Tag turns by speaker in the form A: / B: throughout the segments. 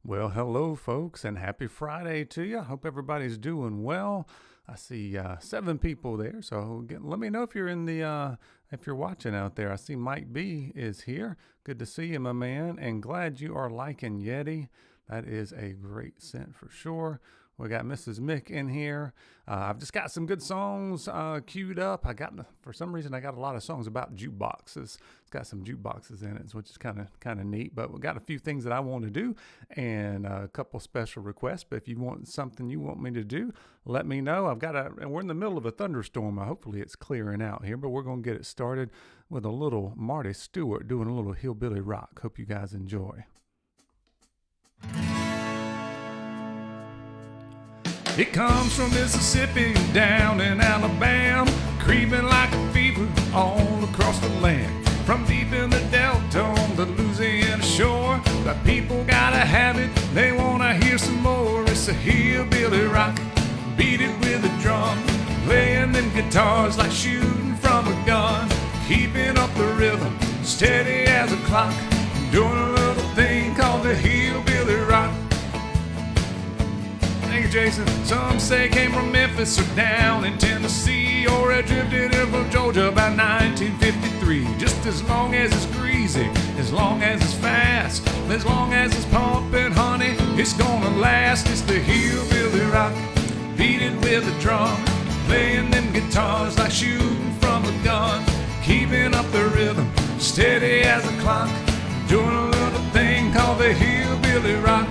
A: Well, hello, folks, and happy Friday to you. I hope everybody's doing well. I see 7 people there, so let me know if you're if you're watching out there. I see Mike B is here. Good to see you, my man, and glad you are liking Yeti. That is a great scent for sure. We got Mrs. Mick in here. I've just got some good songs queued up. For some reason, I got a lot of songs about jukeboxes. It's got some jukeboxes in it, which is kind of neat. But we got a few things that I want to do and a couple special requests. But if you want something you want me to do, let me know. And we're in the middle of a thunderstorm. Hopefully it's clearing out here, but we're going to get it started with a little Marty Stewart doing a little Hillbilly Rock. Hope you guys enjoy. It comes from Mississippi down in Alabama, creeping like a fever all across the land. From deep in the Delta on the Louisiana shore, the people gotta have it, they wanna hear some more. It's a hillbilly rock, beat it with a drum, playing them guitars like shooting from a gun, keeping up the rhythm, steady as a clock, doing a little thing called the hillbilly rock. Thank you, Jason. Some say came from Memphis or down in Tennessee, or it drifted in from Georgia about 1953. Just as long as it's greasy, as long as it's fast, as long as it's pumping, honey, it's gonna last. It's the hillbilly rock, beat it with a drum, playing them guitars like shooting from a gun, keeping up the rhythm, steady as a clock, doing a little thing called the hillbilly rock.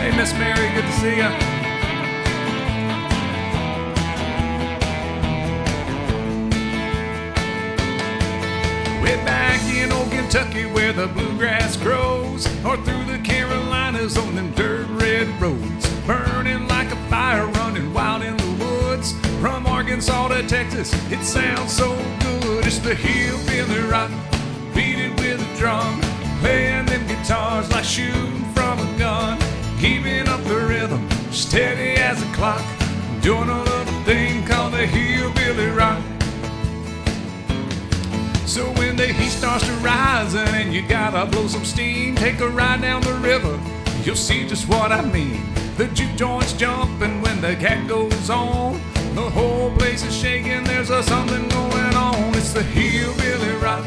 A: Hey, Miss Mary, good to see ya. Way back in old Kentucky where the bluegrass grows, or through the Carolinas on them dirt red roads, burning like a fire, running wild in the woods. From Arkansas to Texas, it sounds so good. It's the hillbilly rock, beat it with a drum, playing them guitars like shooting from a gun, keeping up the rhythm, steady as a clock, doing a little thing called the hillbilly rock. So when the heat starts to rise and you gotta blow some steam, take a ride down the river, you'll see just what I mean. The juke joint's jumping when the cat goes on, the whole place is shaking, there's something going on. It's the hillbilly rock,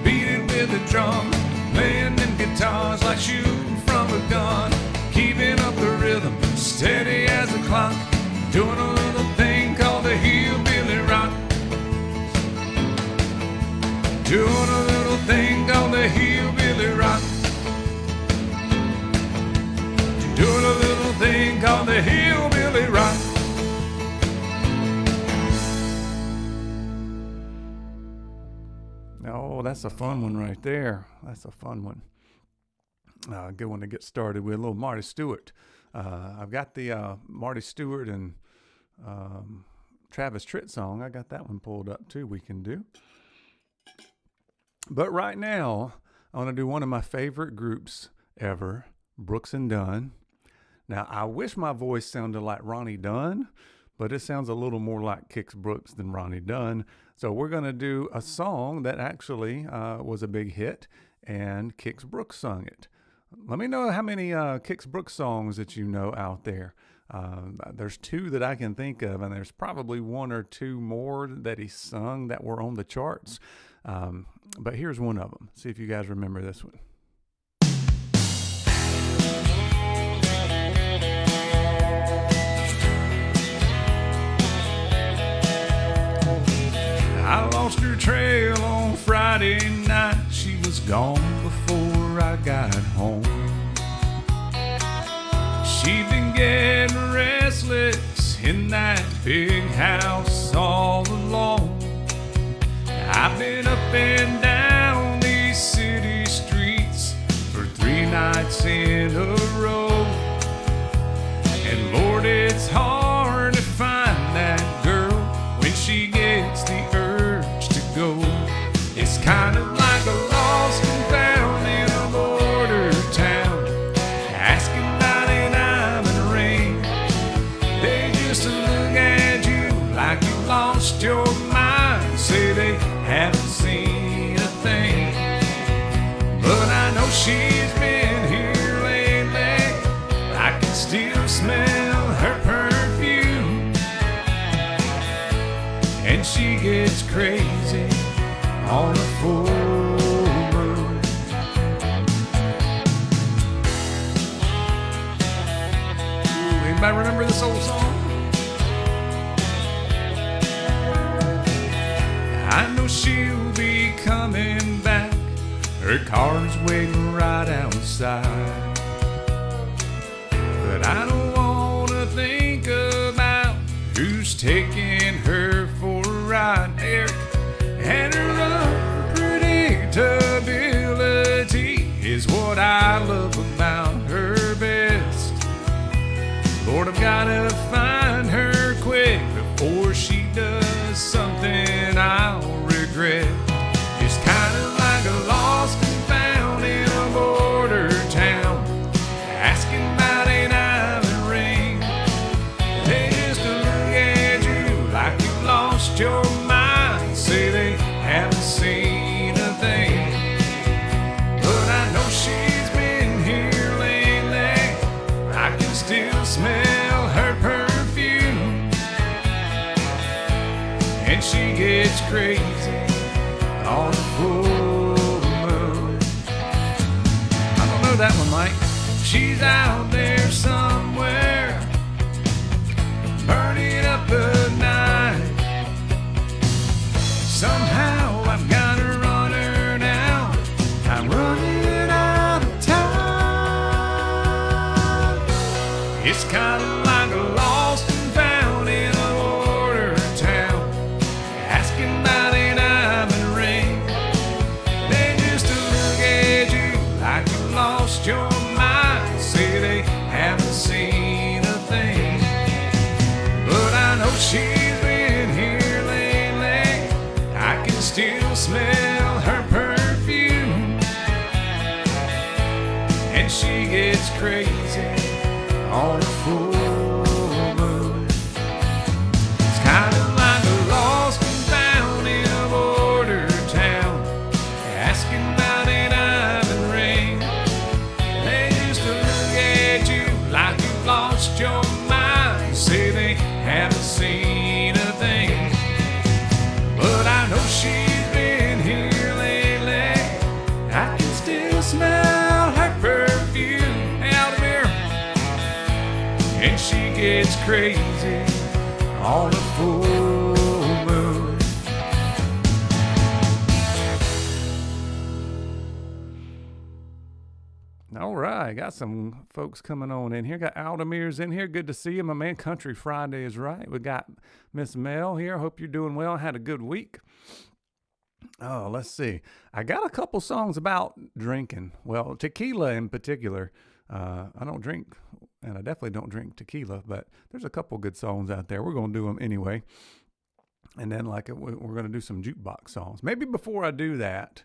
A: beat it with a drum, playing them guitars like shooting from a gun, keeping up the rhythm, steady as a clock, doing a little thing called the hillbilly rock. Doing a little thing called the hillbilly rock. Doing a little thing called the hillbilly rock. Oh, that's a fun one right there. That's a fun one. Good one to get started with, a little Marty Stewart. I've got the Marty Stewart and Travis Tritt song. I got that one pulled up too, we can do. But right now, I want to do one of my favorite groups ever, Brooks and Dunn. Now, I wish my voice sounded like Ronnie Dunn, but it sounds a little more like Kix Brooks than Ronnie Dunn. So we're going to do a song that actually was a big hit, and Kix Brooks sung it. Let me know how many Kix Brooks songs that you know out there. There's 2 that I can think of, and there's probably 1 or 2 more that he sung that were on the charts. But here's one of them. See if you guys remember this one. I lost her trail on Friday night. She was gone before I got home. She'd been getting restless in that big house all alone. I've been up and down these city streets for 3 nights in a row. And Lord, it's hard to find that girl when she gets the urge to go. It's kind of like a lost and found in a border town, asking 99 and a ring. They just look at you like you lost your mind. Say they haven't seen a thing, but I know she's been here lately. I can still smell her perfume, and she gets crazy on a full moon. Ooh, anybody remember this old song? I know she'll be coming back. Her car's waiting right outside. But I don't wanna think about who's taking her for a ride. Eric, and her unpredictability is what I love about her best. Lord, I've gotta find her quick before she does something I'll regret. It's kind of like a lost and found in a border town, asking about an diamond ring. They just look at you like you've lost your mind. Say they haven't seen a thing, but I know she's been here lately. I can still smell her perfume, and she gets crazy on the full moon. I don't know that one, Mike. She's out there somewhere, burning up the night. Somehow I've got to run her now. I'm running out of time. It's kind of like a lost and found in a border town, asking about a diamond ring. They just look at you like you lost your mind. Say they haven't seen a thing, but I know she's been here lately. I can still smell her perfume, and she gets crazy on a full moon. It's kind of like a lost and found in a border town, asking about a diamond ring. They just look at you like you've lost your mind. Say they haven't seen a thing, but I know she's been here lately. I can still smell her perfume out of here, and she gets crazy on a full moon. All right, got some folks coming on in here. Got Aldamir's in here. Good to see you, my man. Country Friday is right. We got Miss Mel here. Hope you're doing well. Had a good week. Oh, let's see. I got a couple songs about drinking. Well, tequila in particular. I don't drink, and I definitely don't drink tequila, but there's a couple good songs out there. We're going to do them anyway. And then we're going to do some jukebox songs. Maybe before I do that,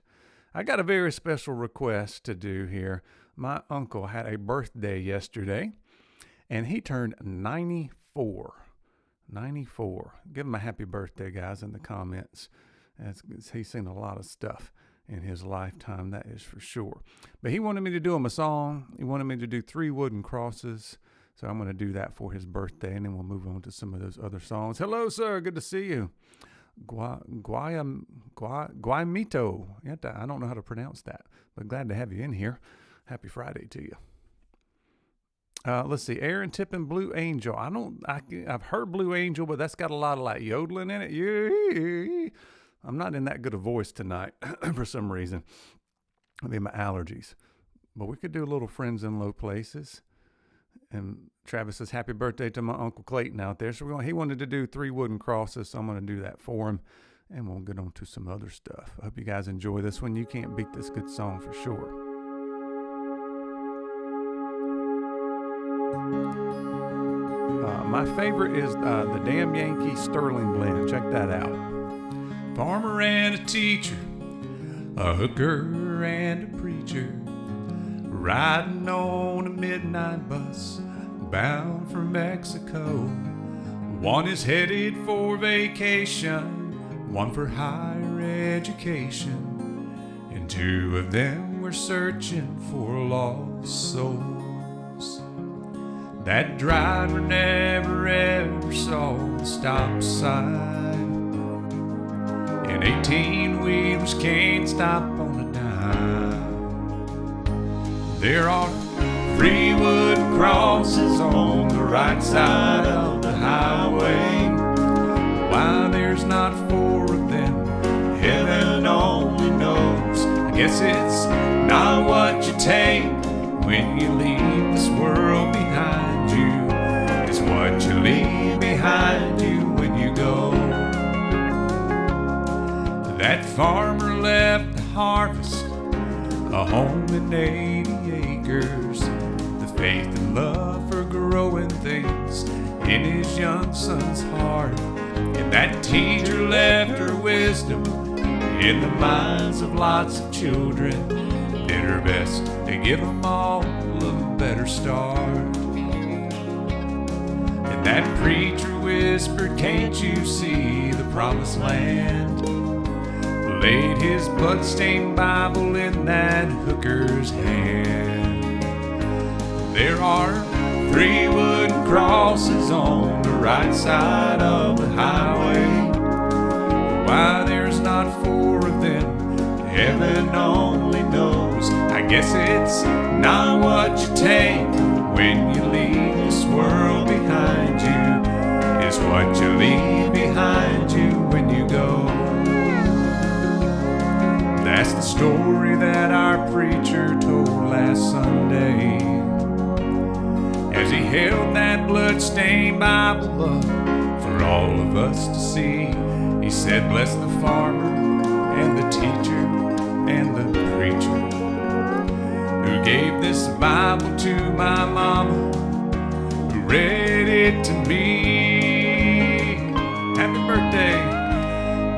A: I got a very special request to do here. My uncle had a birthday yesterday, and he turned 94. 94. Give him a happy birthday, guys, in the comments. He's seen a lot of stuff in his lifetime, that is for sure. But he wanted me to do him a song. He wanted me to do 3 Wooden Crosses. So I'm going to do that for his birthday, and then we'll move on to some of those other songs. Hello, sir. Good to see you. Guaymito. I don't know how to pronounce that, but glad to have you in here. Happy Friday to you. Let's see. Aaron Tippin, Blue Angel. I've heard Blue Angel, but that's got a lot of like yodeling in it. Yeah. I'm not in that good a voice tonight for some reason. Maybe my allergies. But we could do a little Friends in Low Places. And Travis says, happy birthday to my Uncle Clayton out there. So he wanted to do 3 Wooden Crosses, so I'm going to do that for him. And we'll get on to some other stuff. I hope you guys enjoy this one. You can't beat this good song for sure. My favorite is the Damn Yankee Sterling Blend. Check that out. Farmer and a teacher, a hooker and a preacher, riding on a midnight bus bound for Mexico. One is headed for vacation, one for higher education, and two of them were searching for lost souls. That driver never ever saw the stop sign, and 18-wheelers can't stop on a dime. There are 3 wooden crosses on the right side of the highway. Why there's not 4 of them, heaven only knows. I guess it's not what you take when you leave this world behind you. It's what you leave behind you when you go. That farmer left the harvest, a home and 80 acres, the faith and love for growing things in his young son's heart. And that teacher left her wisdom in the minds of lots of children, did her best to give them all a better start. And that preacher whispered, can't you see the promised land? Laid his bloodstained Bible in that hooker's hand. There are 3 wooden crosses on the right side of the highway. Why there's not 4 of them, heaven only knows. I guess it's not what you take when you leave this world behind you. It's what you leave behind you when you go. That's the story that our preacher told last Sunday, as he held that bloodstained Bible up for all of us to see. He said, bless the farmer and the teacher and the preacher who gave this Bible to my mama, who read it to me. Happy birthday.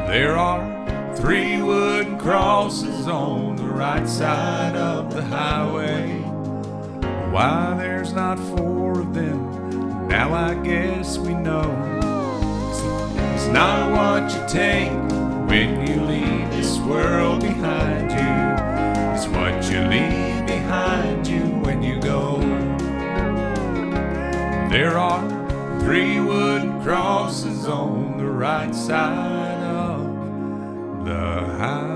A: There are 3 wooden crosses on the right side of the highway. Why there's not 4 of them, now I guess we know. It's not what you take when you leave this world behind you. It's what you leave behind you when you go. There are 3 wooden crosses on the right side of the highway.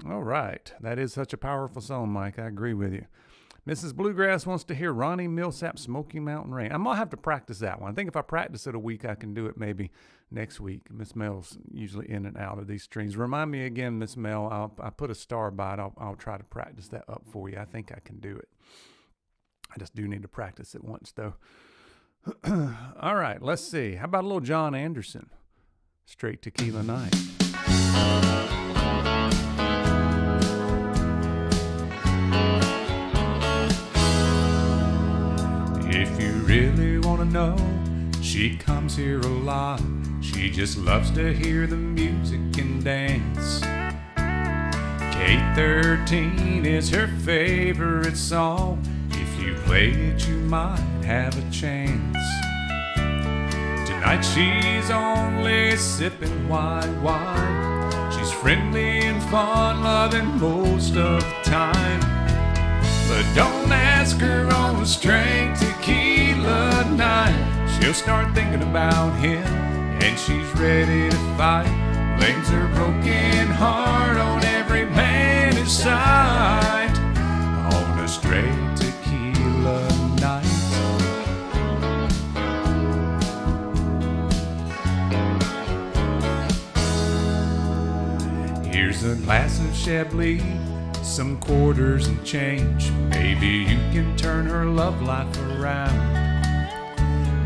A: All right. That is such a powerful song, Mike. I agree with you. Mrs. Bluegrass wants to hear Ronnie Millsap, Smoky Mountain Rain. I'm going to have to practice that one. I think if I practice it a week, I can do it maybe next week. Miss Mel's usually in and out of these streams. Remind me again, Miss Mel. I put a star by it. I'll try to practice that up for you. I think I can do it. I just do need to practice it once, though. All right, let's see. How about a little John Anderson? Straight Tequila Night. If you really want to know, she comes here a lot. She just loves to hear the music and dance. K13 is her favorite song. If you play it, you might have a chance. Tonight she's only sipping white wine. She's friendly and fun-loving most of the time. But don't ask her on a straight tequila night. She'll start thinking about him, and she's ready to fight. Blames her broken heart on every man in sight. On a straight tequila night. Here's a glass of Chablis, some quarters and change. Maybe you can turn her love life around.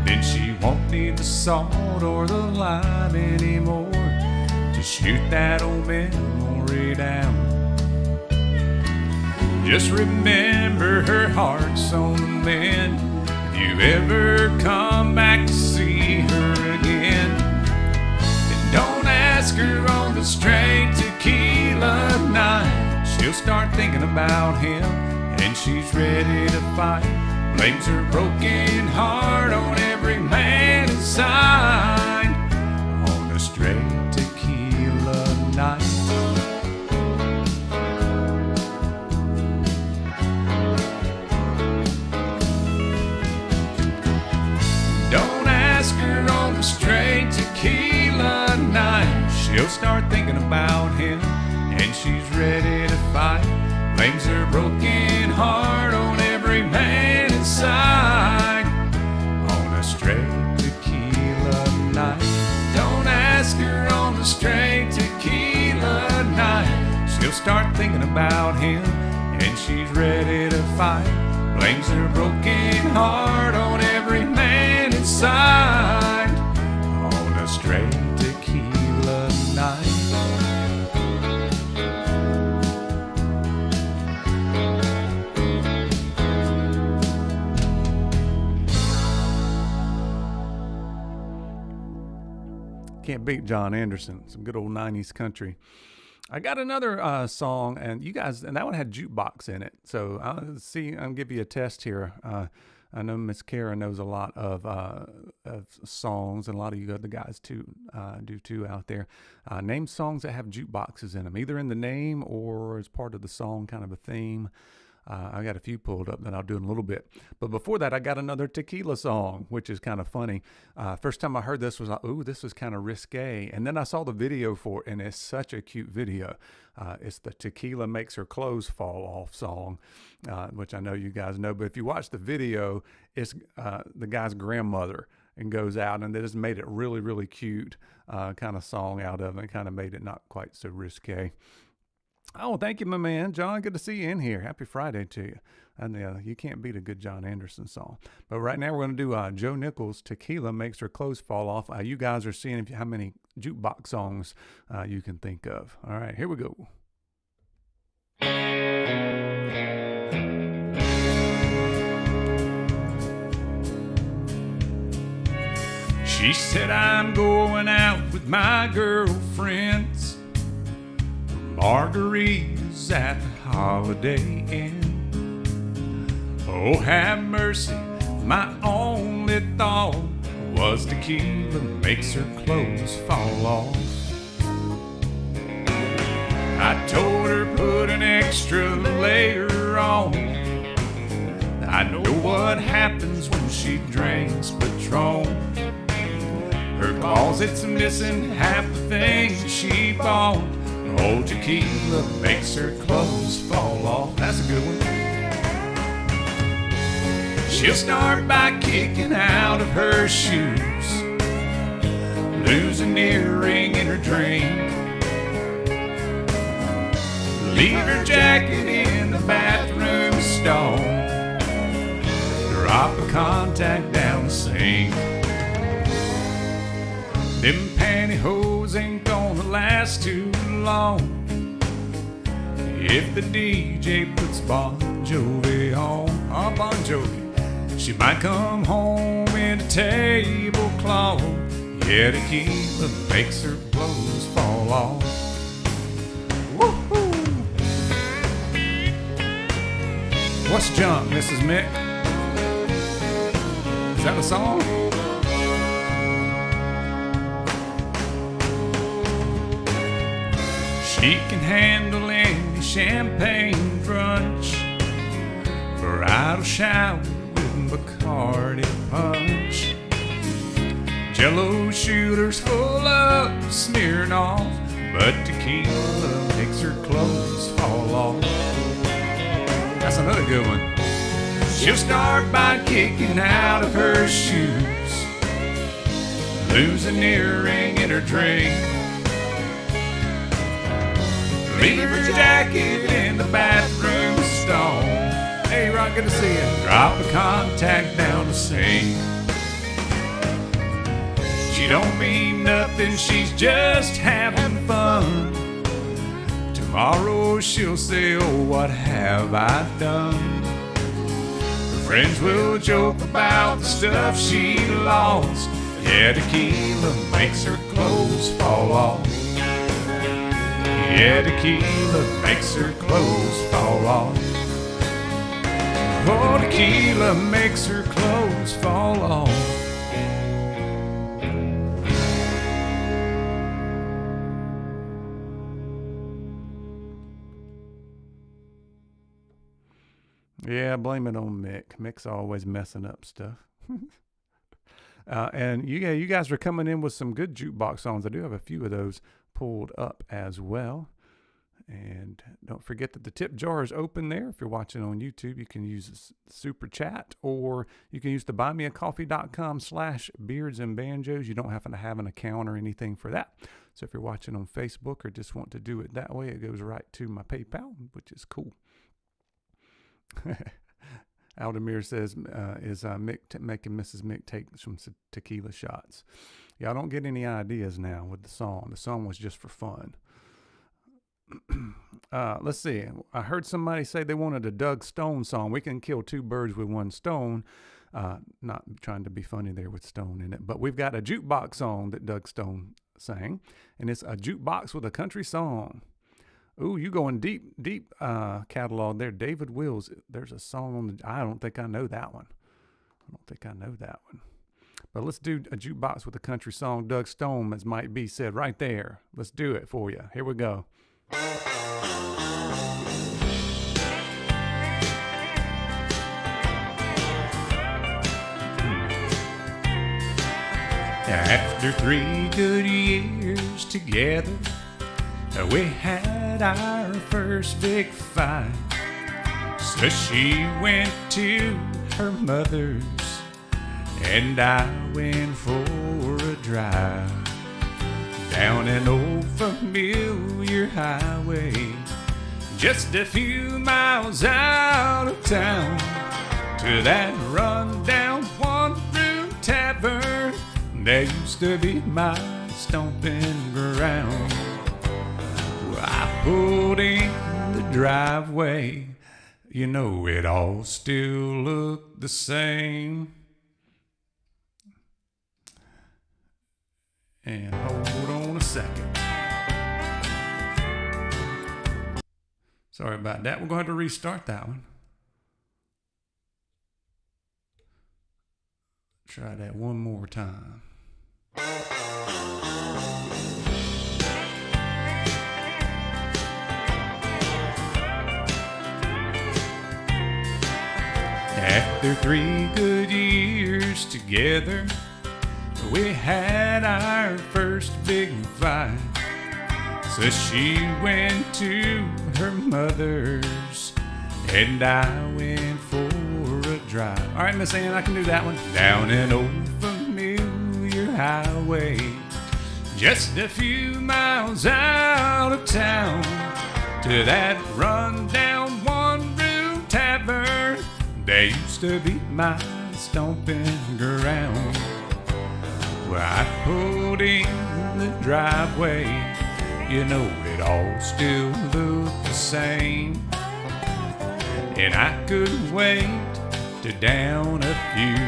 A: Then she won't need the salt or the lime anymore to shoot that old memory down. Just remember her heart's on the mend. If you ever come back to see her again, then don't ask her on the straight tequila tequila night, she'll start thinking about him, and she's ready to fight. Blames her broken heart on every man inside, on a straight tequila night. Don't ask her on the straight tequila night, she'll start thinking about him, and she's ready to fight. Blames her broken heart on every man inside, on a straight tequila night. Don't ask her on the straight tequila night, she'll start thinking about him, and she's ready to fight. Blames her broken heart on every man inside, on a straight tequila night. Can't beat John Anderson. Some good old 90s country. I got another song, and you guys, and that one had Jukebox in it. So I'll give you a test here. I know Miss Kara knows a lot of songs, and a lot of you other guys too do too out there. Name songs that have jukeboxes in them, either in the name or as part of the song, kind of a theme. I got a few pulled up that I'll do in a little bit. But before that, I got another tequila song, which is kind of funny. First time I heard this was like, ooh, this is kind of risque. And then I saw the video for it, and it's such a cute video. It's the Tequila Makes Her Clothes Fall Off song, which I know you guys know. But if you watch the video, it's the guy's grandmother and goes out, and they just made it really, really cute kind of song out of it. Kind of made it not quite so risque. Oh, thank you, my man. John, good to see you in here. Happy Friday to you. And you can't beat a good John Anderson song. But right now we're going to do Joe Nichols' Tequila Makes Her Clothes Fall Off. You guys are seeing how many jukebox songs you can think of. All right, here we go. She said, I'm going out with my girlfriends, margaritas at the Holiday Inn. Oh, have mercy, my only thought was tequila makes her clothes fall off. I told her put an extra layer on. I know what happens when she drinks Patron. Her closet's missing half the things she bought. Oh, tequila makes her clothes fall off. That's a good one. She'll start by kicking out of her shoes, lose an earring in her drink, leave her jacket in the bathroom stall, drop a contact down the sink. Them pantyhose ain't gonna last too long if the DJ puts Bon Jovi on. Oh, Bon Jovi. She might come home in a tablecloth. Yeah, tequila makes her clothes fall off. Woo-hoo! What's junk, Mrs. Mick? Is that a song? She can handle any champagne brunch, bridal shower with Bacardi punch, Jello shooters full of Smirnoff, but tequila makes her clothes fall off. That's another good one. She'll start by kicking out of her shoes, lose an earring in her drink, leave her jacket in the bathroom stall. Hey, Rock, good to see you. Drop a contact down the sink. She don't mean nothing, she's just having fun. Tomorrow she'll say, oh, what have I done? Her friends will joke about the stuff she lost. Yeah, tequila makes her clothes fall off. Yeah, tequila makes her clothes fall off. Oh, tequila makes her clothes fall off. Yeah, blame it on Mick. Mick's always messing up stuff. And you guys are coming in with some good jukebox songs. I do have a few of those pulled up as well. And don't forget that the tip jar is open there. If you're watching on YouTube, you can use the super chat, or you can use the buymeacoffee.com/beardsandbanjos. You don't have to have an account or anything for that. So if you're watching on Facebook or just want to do it that way, it goes right to my PayPal, which is cool. Aldemir says, is Mick making Mrs. Mick take some tequila shots? Yeah, I don't get any ideas now with the song. The song was just for fun. Let's see. I heard somebody say they wanted a Doug Stone song. We can kill two birds with one stone. Not trying to be funny there with Stone in it, but we've got a jukebox song that Doug Stone sang, and it's a jukebox with a country song. Ooh, you going deep catalog there. David Wills, there's a song on I don't think I know that one. But let's do a jukebox with a country song. Doug Stone, as might be said right there. Let's do it for you. Here we go. After 3 good years together, we had our first big fight. So she went to her mother's, and I went for a drive down an old familiar highway, just a few miles out of town, to that rundown one-room tavern that used to be my stomping ground. I pulled in the driveway, you know it all still looked the same. And hold on a second. Sorry about that. We're going to have to restart that one. Try that one more time. After 3 good years together, we had our first big fight. So she went to her mother's, and I went for a drive. All right, Miss Ann, I can do that one. Down an old familiar highway, just a few miles out of town, to that rundown one-room tavern that used to be my stomping ground. Well, I pulled in the driveway, you know it all still looked the same. And I couldn't wait to down a few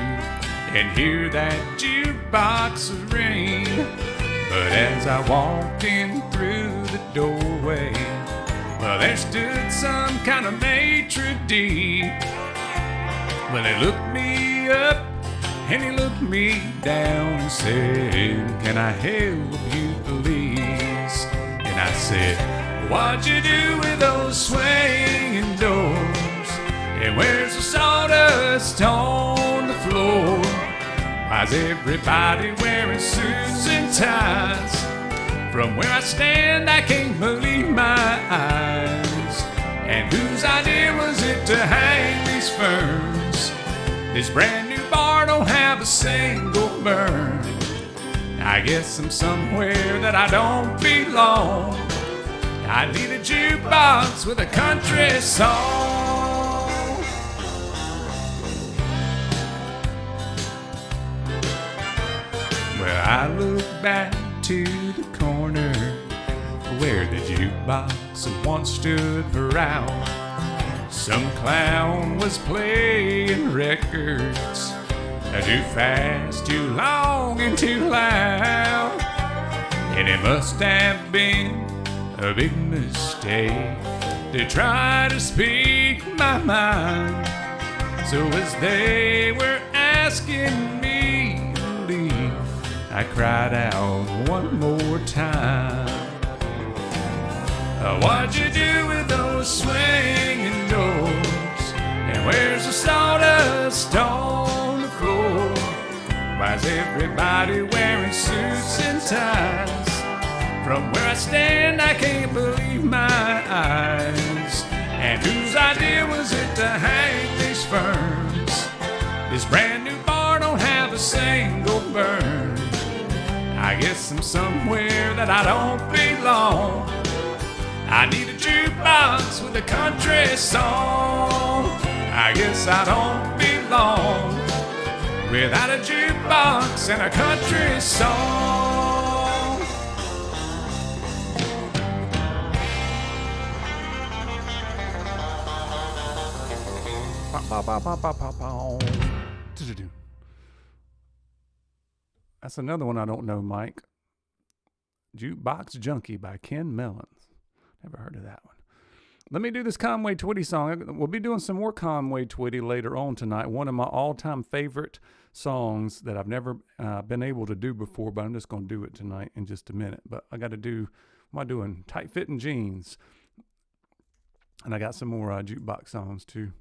A: and hear that jukebox ring. But as I walked in through the doorway, well, there stood some kind of maitre d'. Well, he looked me up and he looked me down and said, "Can I help you, please?" And I said, "What'd you do with those swinging doors? And where's the sawdust on the floor? Why's everybody wearing suits and ties? From where I stand, I can't believe my eyes. And whose idea was it to hang these ferns? This brand new bar don't have a single burn. I guess I'm somewhere that I don't belong. I need a jukebox with a country song." Well, I look back to the corner where the jukebox once stood around. Some clown was playing records, too fast, too long, and too loud. And it must have been a big mistake to try to speak my mind. So as they were asking me to leave, I cried out one more time. What'd you do with those swinging doors? And where's the sawdust on the floor? Why's everybody wearing suits and ties? From where I stand, I can't believe my eyes. And whose idea was it to hang these ferns? This brand new bar don't have a single burn. I guess I'm somewhere that I don't belong. I need a jukebox with a country song. I guess I don't belong without a jukebox and a country song. That's another one I don't know, Mike. Jukebox Junkie by Ken Mellons. Never heard of that one. Let me do this Conway Twitty song. We'll be doing some more Conway Twitty later on tonight. One of my all-time favorite songs that I've never been able to do before, but I'm just going to do it tonight in just a minute. But I got to do, what am I doing? Tight Fitting Jeans. And I got some more jukebox songs too.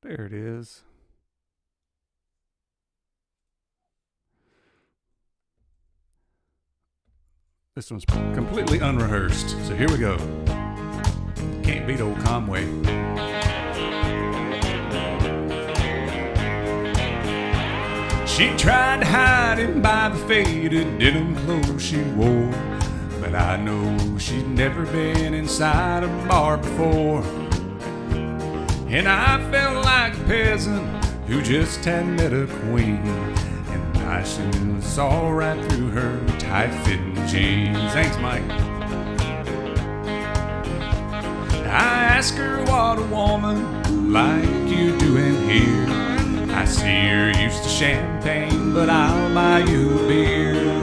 A: There it is. This one's completely unrehearsed, so here we go. Can't beat old Conway. She tried to hide him by the faded denim clothes she wore, but I know she'd never been inside a bar before. And I felt like a peasant who just had met a queen, and I soon saw right through her tight-fitting jeans. Thanks, Mike. I asked her what a woman like you doing here. I see you're used to champagne, but I'll buy you a beer.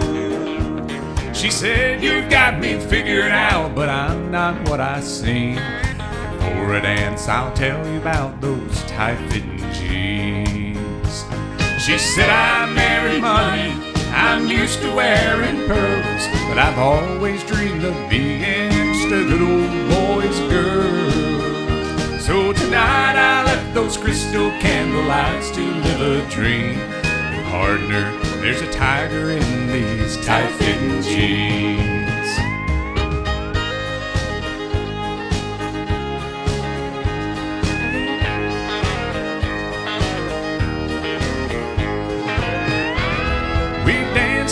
A: She said, you've got me figured out, but I'm not what I seem. For a dance, I'll tell you about those tight-fitting jeans. She said, I married money, I'm used to wearing pearls, but I've always dreamed of being just a good old boy's girl. So tonight I left those crystal candlelights to live a dream. Partner, there's a tiger in these tight-fitting jeans.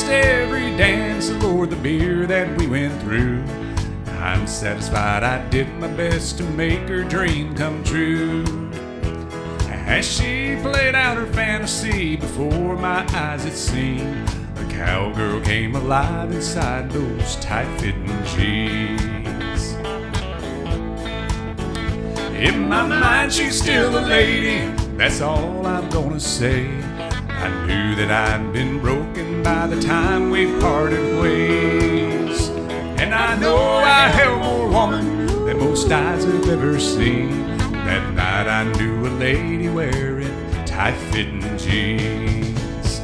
A: Every dance aboard the beer that we went through, I'm satisfied I did my best to make her dream come true. As she played out her fantasy before my eyes it seemed, a cowgirl came alive inside those tight-fitting jeans. In my mind she's still a lady, that's all I'm gonna say. I knew that I'd been broken by the time we parted ways. And I know I held more woman than most eyes have ever seen. That night I knew a lady wearing tight-fitting jeans.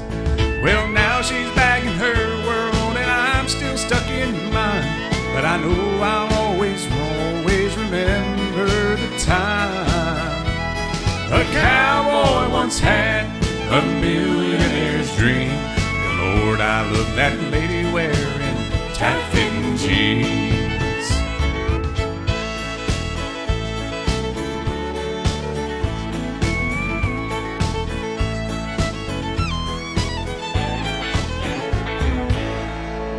A: Well, now she's back in her world and I'm still stuck in mine. But I know I'll always remember the time a cowboy once had a millionaire's dream. And Lord, I love that lady wearing tight-fitting jeans.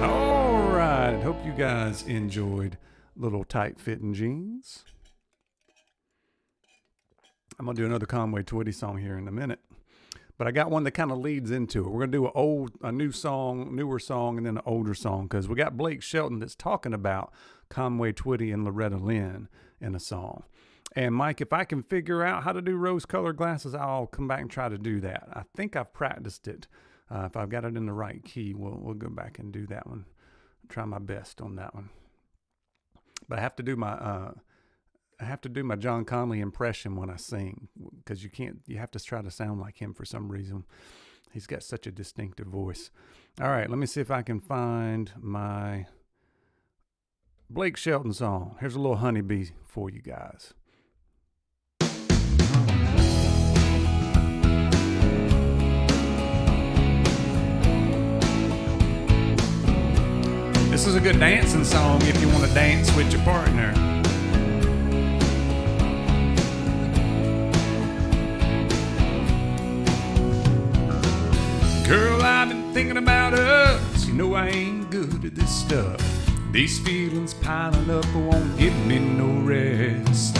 A: All right, hope you guys enjoyed little tight-fitting jeans. I'm gonna do another Conway Twitty song here in a minute. But I got one that kind of leads into it. We're going to do a newer song, and then an older song, because we got Blake Shelton that's talking about Conway Twitty and Loretta Lynn in a song. And Mike, if I can figure out how to do rose-colored glasses, I'll come back and try to do that. I think I've practiced it. If I've got it in the right key, we'll go back and do that one. Try my best on that one. But I have to do my John Conley impression when I sing, because you have to try to sound like him for some reason. He's got such a distinctive voice. All right, let me see if I can find my Blake Shelton song. Here's a little honeybee for you guys. This is a good dancing song if you want to dance with your partner. Girl, I've been thinking about us. You know I ain't good at this stuff. These feelings piling up won't give me no rest.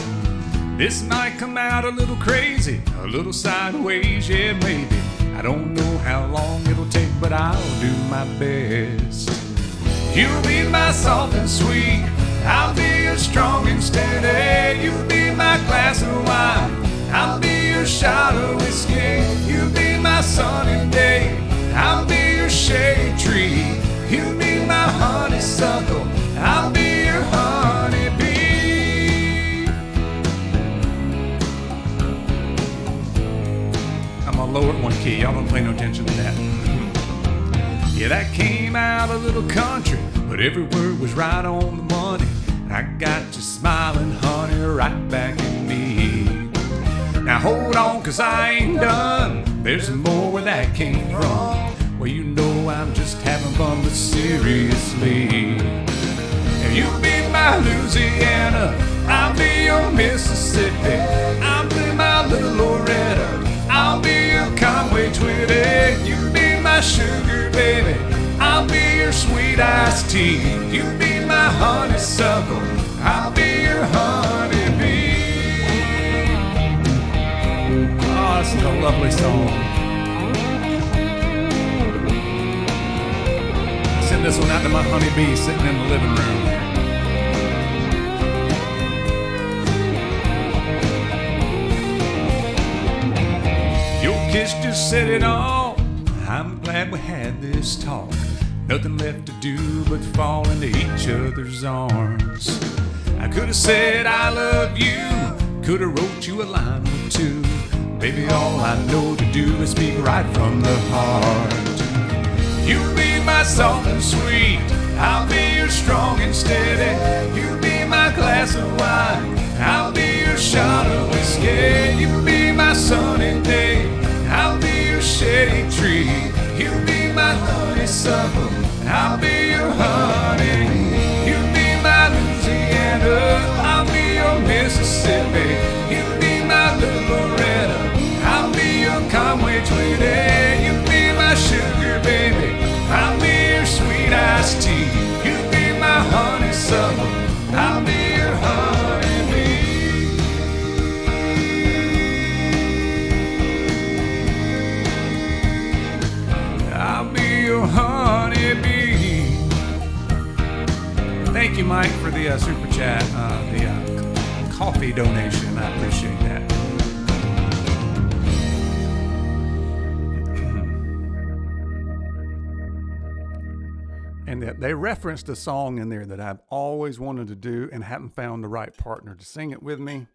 A: This might come out a little crazy, a little sideways, yeah, maybe. I don't know how long it'll take, but I'll do my best. You'll be my soft and sweet, I'll be your strong and steady. You'll be my glass of wine, I'll be your shot of whiskey. You'll be my sunny day, I'll be your shade tree. You'll be my honeysuckle, I'll be your honeybee. I'm gonna lower it one key, y'all don't pay no attention to that. Yeah, that came out a little country, but every word was right on the money. I got you smiling, honey, right back at me. Now hold on, 'cause I ain't done. There's more where that came from. Well, you know I'm just having fun, but seriously. And you'll be my Louisiana, I'll be your Mississippi. I'll be my little Loretta, I'll be your Conway Twitty. You'll be my sugar baby, I'll be your sweet iced tea. You'll be my honeysuckle, I'll be your honeybee. Oh, this is a lovely song. Send this one out to my honeybee sitting in the living room. Your kiss just set it all. I'm glad we had this talk. Nothing left to do but fall into each other's arms. I could have said I love you, could have wrote you a line or two. Baby, all I know to do is speak right from the heart. You'll be my soft and sweet, I'll be your strong and steady. You'll be my glass of wine, I'll be your shot of whiskey. You'll be my sunny day, I'll be your shady tree. You'll be my honeysuckle, I'll be your honey. You'll be my Louisiana, I'll be your Mississippi. You'll be my little Loretta, I'll be your Conway Twitty. You'll be my sugar baby, I'll be your sweet iced tea. You'll be my honeysuckle, I'll be your honeybee. I'll be your honeybee. Thank you, Mike, for the super chat, the coffee donation. I appreciate that. And they referenced a song in there that I've always wanted to do and haven't found the right partner to sing it with me.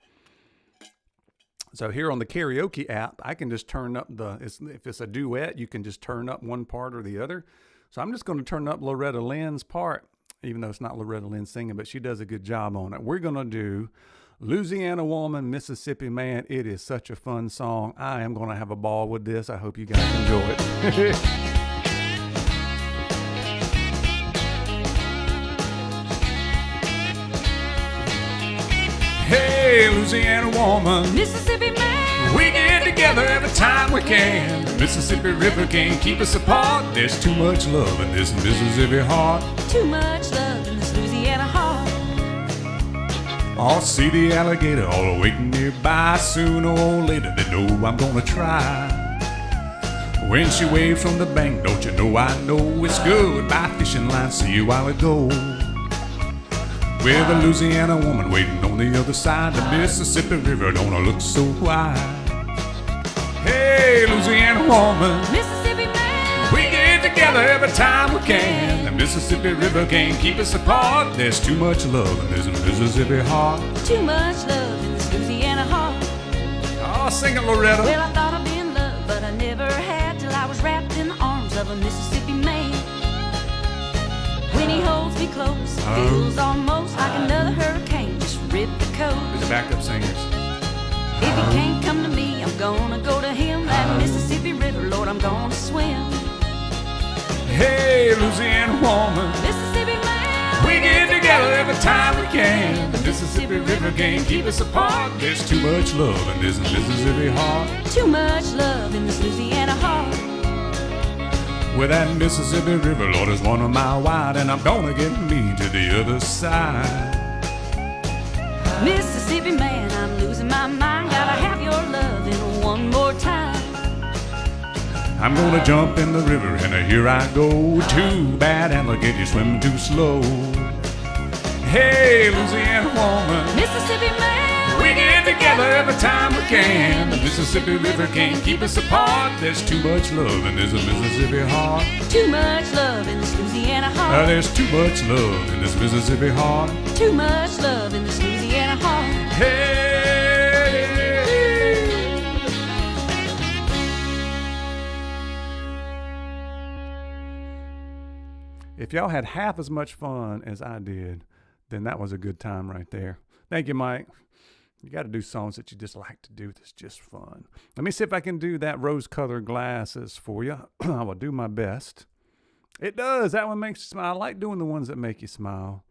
A: So here on the karaoke app, I can just turn up if it's a duet, you can just turn up one part or the other. So I'm just going to turn up Loretta Lynn's part, even though it's not Loretta Lynn singing, but she does a good job on it. We're going to do Louisiana Woman, Mississippi Man. It is such a fun song. I am going to have a ball with this. I hope you guys enjoy it. Hey, Louisiana woman,
B: Mississippi man,
A: we get together every time we can. The Mississippi River can't keep us apart. There's too much love in this Mississippi heart.
B: too much love in this Louisiana heart.
A: I'll see the alligator all waiting nearby. Sooner or later they know I'm gonna try. When she waves from the bank, don't you know I know it's good. By fishing line, see you while it goes. with a Louisiana woman waiting on the other side. The Mississippi River don't look so wide. Hey, Louisiana woman,
B: Mississippi man,
A: we get together every time we can. The Mississippi River can't keep us apart. There's too much love in this Mississippi heart.
B: too much love in this Louisiana heart.
A: Oh, sing it, Loretta.
B: Well, I thought I'd be in love, but I never had till I was wrapped in the arms of a Mississippi man. When he holds me close, it feels almost like another hurricane just ripped the coast.
A: These are backup singers.
B: If he can't come to me, I'm gonna go to him. That Mississippi River, Lord, I'm gonna swim.
A: Hey, Louisiana woman,
B: Mississippi man,
A: we get together every time we can. The Mississippi River can't keep us apart. There's too much love in this Mississippi heart.
B: too much love in this Louisiana heart.
A: Well, that Mississippi River, Lord, is 1 mile wide, and I'm gonna get me to the other side.
B: Mississippi man, I'm losing my mind. Gotta have your loving one more time.
A: I'm gonna jump in the river, and here I go. Too bad alligator swimming too slow. Hey, Louisiana woman,
B: Mississippi man,
A: we get together every time we can. The Mississippi River can't keep us apart. There's too much love in this Mississippi heart.
B: too much love in this Louisiana heart.
A: There's too much love in this Mississippi heart.
B: Too much love in this Louisiana heart.
A: Hey. If y'all had half as much fun as I did, then that was a good time right there. Thank you, Mike. You got to do songs that you just like to do that's just fun. Let me see if I can do that rose-colored glasses for you. I will do my best. It does. That one makes you smile. I like doing the ones that make you smile.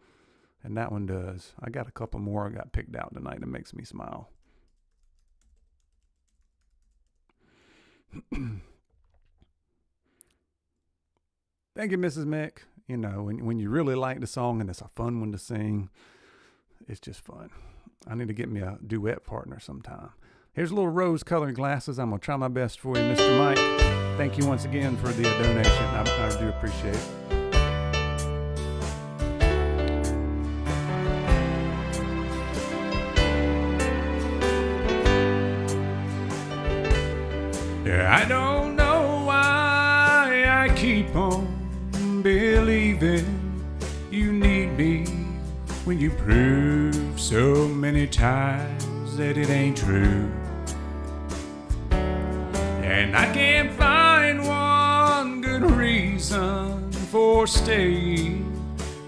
A: And that one does. I got a couple more I got picked out tonight that makes me smile. Thank you, Mrs. Mick. You know, when you really like the song and it's a fun one to sing, it's just fun. I need to get me a duet partner sometime. Here's a little rose-colored glasses. I'm going to try my best for you, Mr. Mike. Thank you once again for the donation. I do appreciate it. Yeah, I don't know why I keep on believing you need me when you prove so many times that it ain't true. And I can't find one good reason for staying.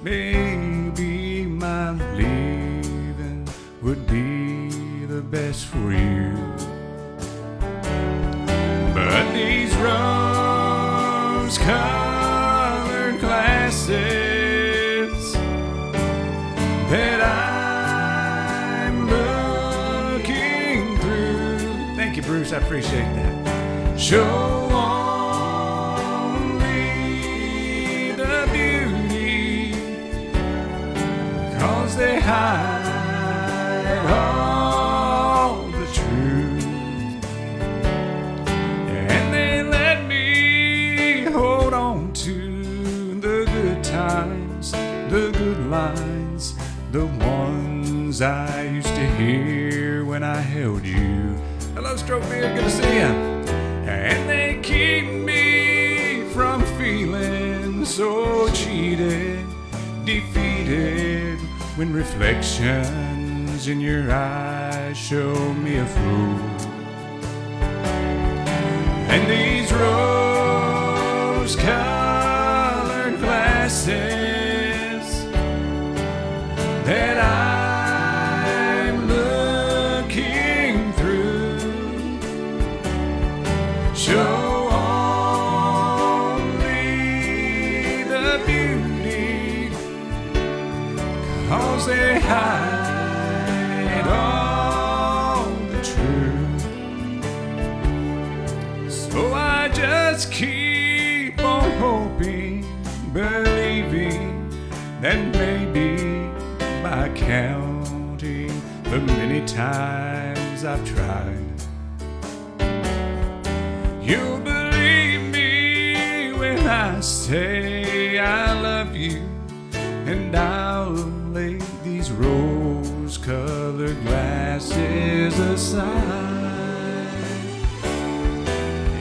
A: Maybe my leaving would be the best for you. But these rose-colored glasses that I'm looking through, thank you, Bruce, I appreciate that, show only the beauty, 'cause they hide all the truth. And they let me hold on to the good times, the good lines, the ones I used to hear when I held you. Hello, Stroke Beard, good to see ya. And they keep me from feeling so cheated, defeated, when reflections in your eyes show me a fool. And these rose-colored glasses that I'm looking through show only the beauty, 'cause they hide all the truth. So I just keep on hoping, believing that maybe by counting the many times I've tried, you'll believe me when I say I love you, and I'll lay the rose-colored glasses aside,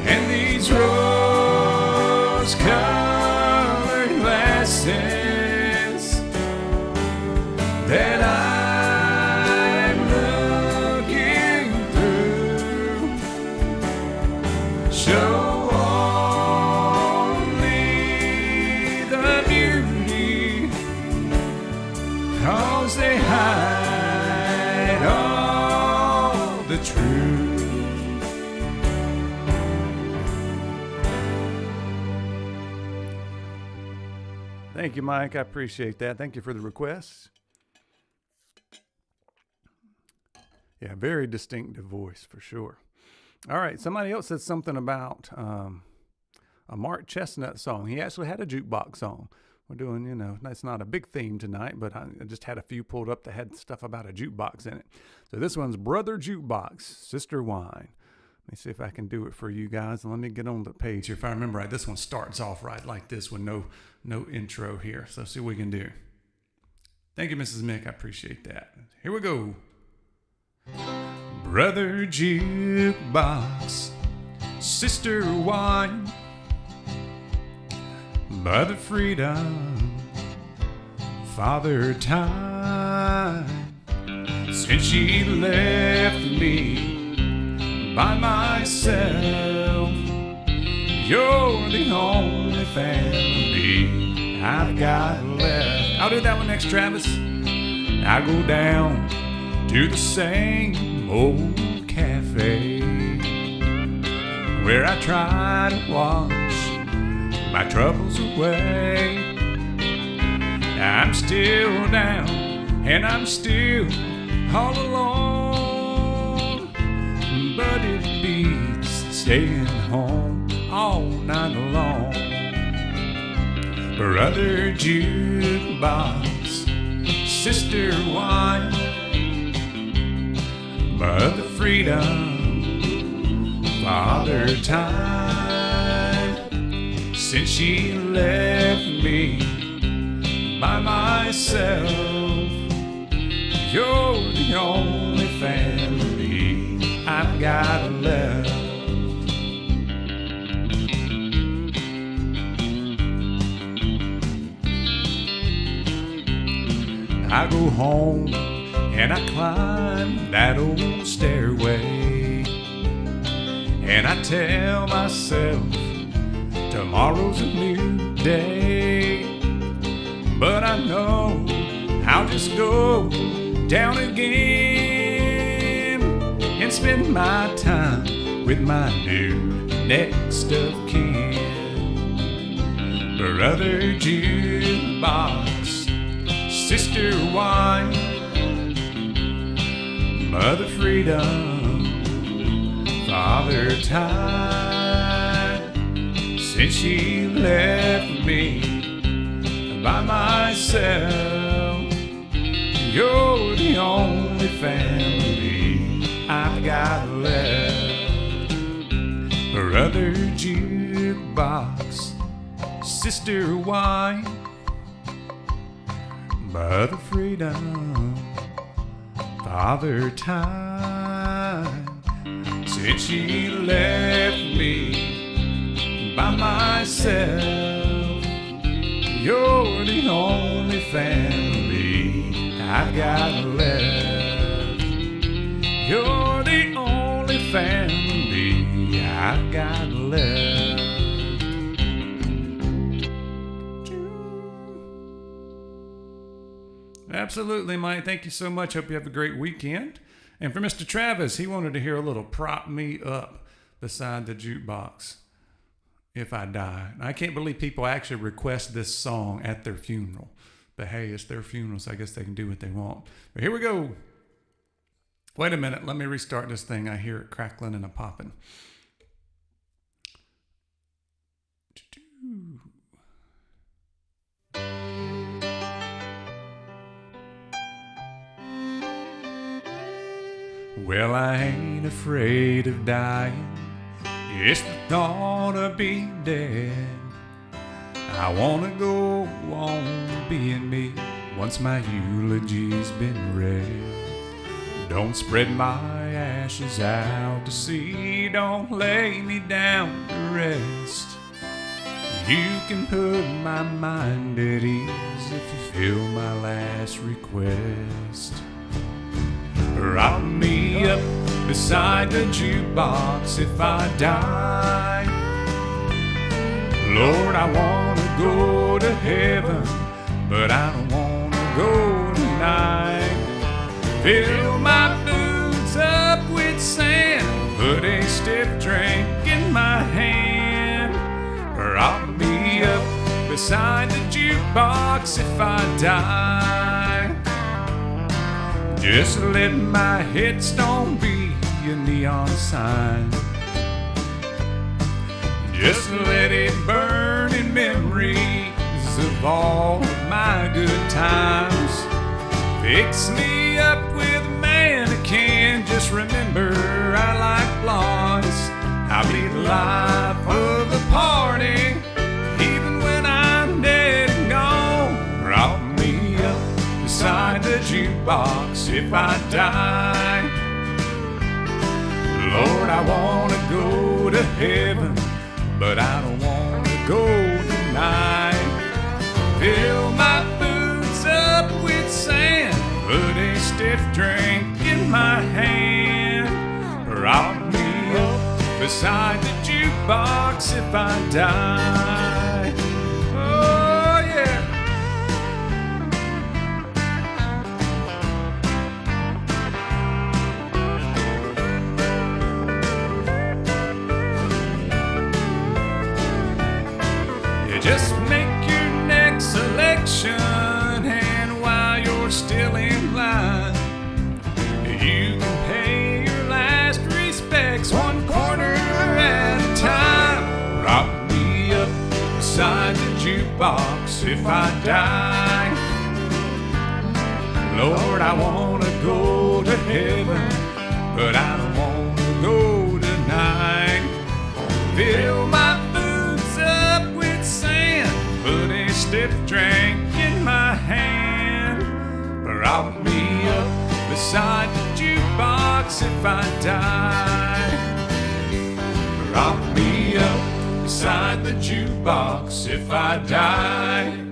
A: and these rose-colored glasses that I'm looking through show only the beauty, 'cause they hide all the truth. Thank you, Mike. I appreciate that. Thank you for the requests. Yeah, very distinctive voice for sure. All right, somebody else said something about a Mark Chestnut song. He actually had a jukebox song. We're doing, you know, it's not a big theme tonight, but I just had a few pulled up that had stuff about a jukebox in it. So this one's Brother Jukebox, Sister Wine. Let me see if I can do it for you guys. Let me get on the page here. If I remember right, this one starts off right like this with no intro here. So let's see what we can do. Thank you, Mrs. Mick. I appreciate that. Here we go. Brother Jukebox, Sister Wine, Mother Freedom, Father Time, since she left me by myself, you're the only family I've got left. I'll do that one next, Travis. I go down to the same old cafe where I try to wash my troubles away. I'm still down and I'm still all alone, but it beats staying home all night long. Brother Jukebox, Sister Wine, Mother Freedom, Father Time, since she left me by myself, you're the only family I've got left. I go home and I climb that old stairway, and I tell myself tomorrow's a new day, but I know I'll just go down again and spend my time with my new next of kin. Brother Jukebox, Sister Wine, Mother Freedom, Father Time, since she left me by myself, you're the only family I've got left. Brother Jukebox, Sister Wine, Mother Freedom, Father Time, since she left me by myself, you're the only family I've got left. You're the only family I've got left. Absolutely, Mike. Thank you so much. Hope you have a great weekend. And for Mr. Travis, he wanted to hear a little Prop Me Up beside the jukebox, If I Die. I can't believe people actually request this song at their funeral. But hey, it's their funeral, so I guess they can do what they want. But here we go. Wait a minute. Let me restart this thing. I hear it crackling and a popping. Well, I ain't afraid of dying. It's the thought of being dead. I wanna go on being me once my eulogy's been read. Don't spread my ashes out to sea. Don't lay me down to rest. You can put my mind at ease if you fill my last request. Prop me up beside the jukebox if I die. Lord, I want to go to heaven, but I don't want to go tonight. Fill my boots up with sand, put a stiff drink in my hand. Prop me up beside the jukebox if I die. Just let my headstone be a neon sign. Just let it burn in memories of all of my good times. Fix me up with a mannequin. Just remember I like blondes. I'll be the life of the party, even when I'm dead and gone. Prop me up beside the jukebox if I die. Lord, I want to go to heaven, but I don't want to go tonight. Fill my boots up with sand, put a stiff drink in my hand. Prop me up beside the jukebox if I die. Oh yeah. You just make your next selection, and while you're still in line, you can pay your last respects one quarter at a time. Prop me up beside the jukebox if I die. Lord, I want to go to heaven, but I don't want to go tonight. Fill my boots up with sand, put a stiff drink in my hand. Prop me up beside the jukebox if I die. Prop me up beside the jukebox if I die.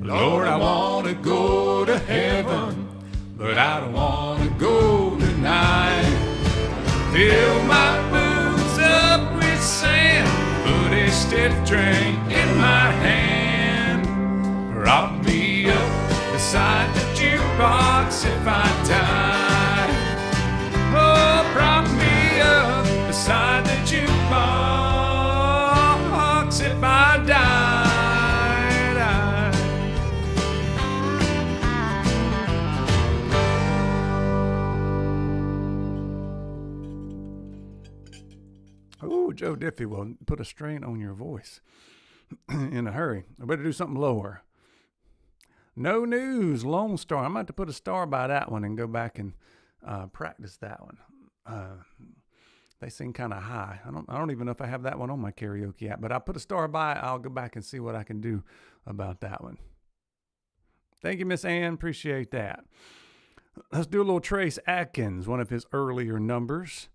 A: Lord, I want to go to heaven, but I don't want to go tonight. Fill my boots up with sand, put a stiff drink in my hand. Prop me up beside the jukebox if I die. Oh, prop me up beside the jukebox if I die. Oh, Joe Diffie will put a strain on your voice in a hurry. I better do something lower. No News, Lone Star. I'm about to put a star by that one and go back and practice that one. They sing kind of high. I don't even know if I have that one on my karaoke app, but I'll put a star by it. I'll go back and see what I can do about that one. Thank you, Miss Ann. Appreciate that. Let's do a little Trace Atkins, one of his earlier numbers.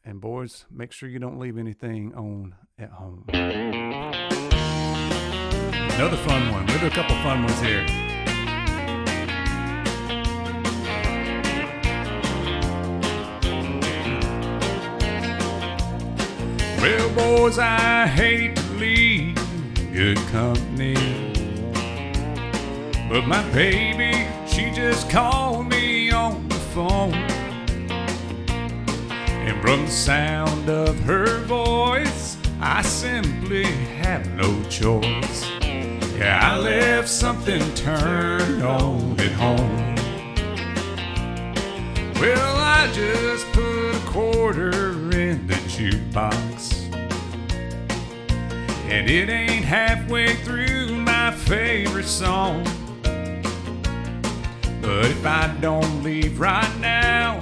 A: And boys, make sure you don't leave anything on at home. Another fun one. We'll do a couple fun ones here. Well, boys, I hate to leave good company, but my baby, she just called me on the phone. And from the sound of her voice, I simply have no choice. Yeah, I left something turned on at home. Well, I just put a quarter in the jukebox, and it ain't halfway through my favorite song. But if I don't leave right now,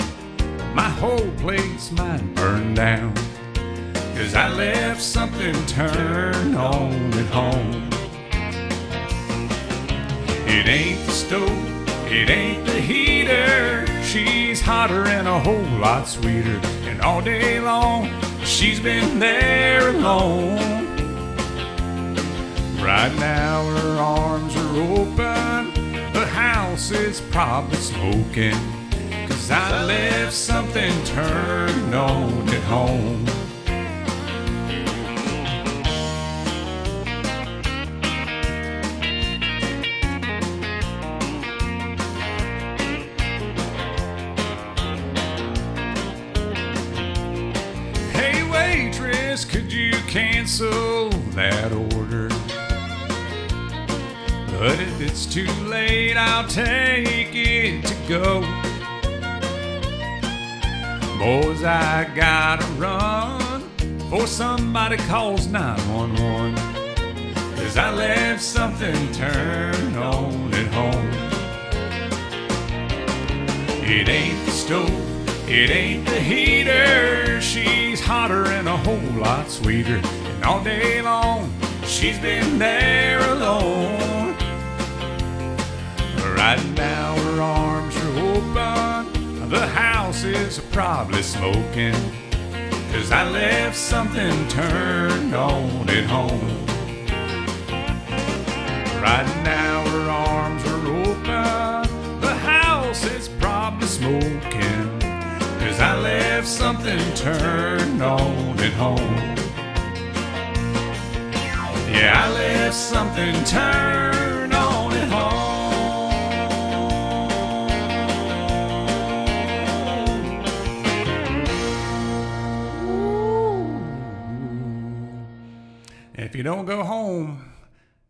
A: my whole place might burn down, 'cause I left something turned on at home. It ain't the stove It ain't the heater, she's hotter and a whole lot sweeter. And all day long, she's been there alone. Right now her arms are open, the house is probably smoking, 'cause I left something turned on at home. Hey waitress, could you cancel that order? But if it's too late, I'll take it to go. Boys, I gotta run before somebody calls 911, 'cause I left something turned on at home. It ain't the stove, it ain't the heater, she's hotter and a whole lot sweeter. And all day long, she's been there alone. Right now her arms are open, the house is probably smoking, 'cause I left something turned on at home. Right now her arms are open, the house is probably smoking, 'cause I left something turned on at home. Yeah, I left something turned on at home. If you don't go home,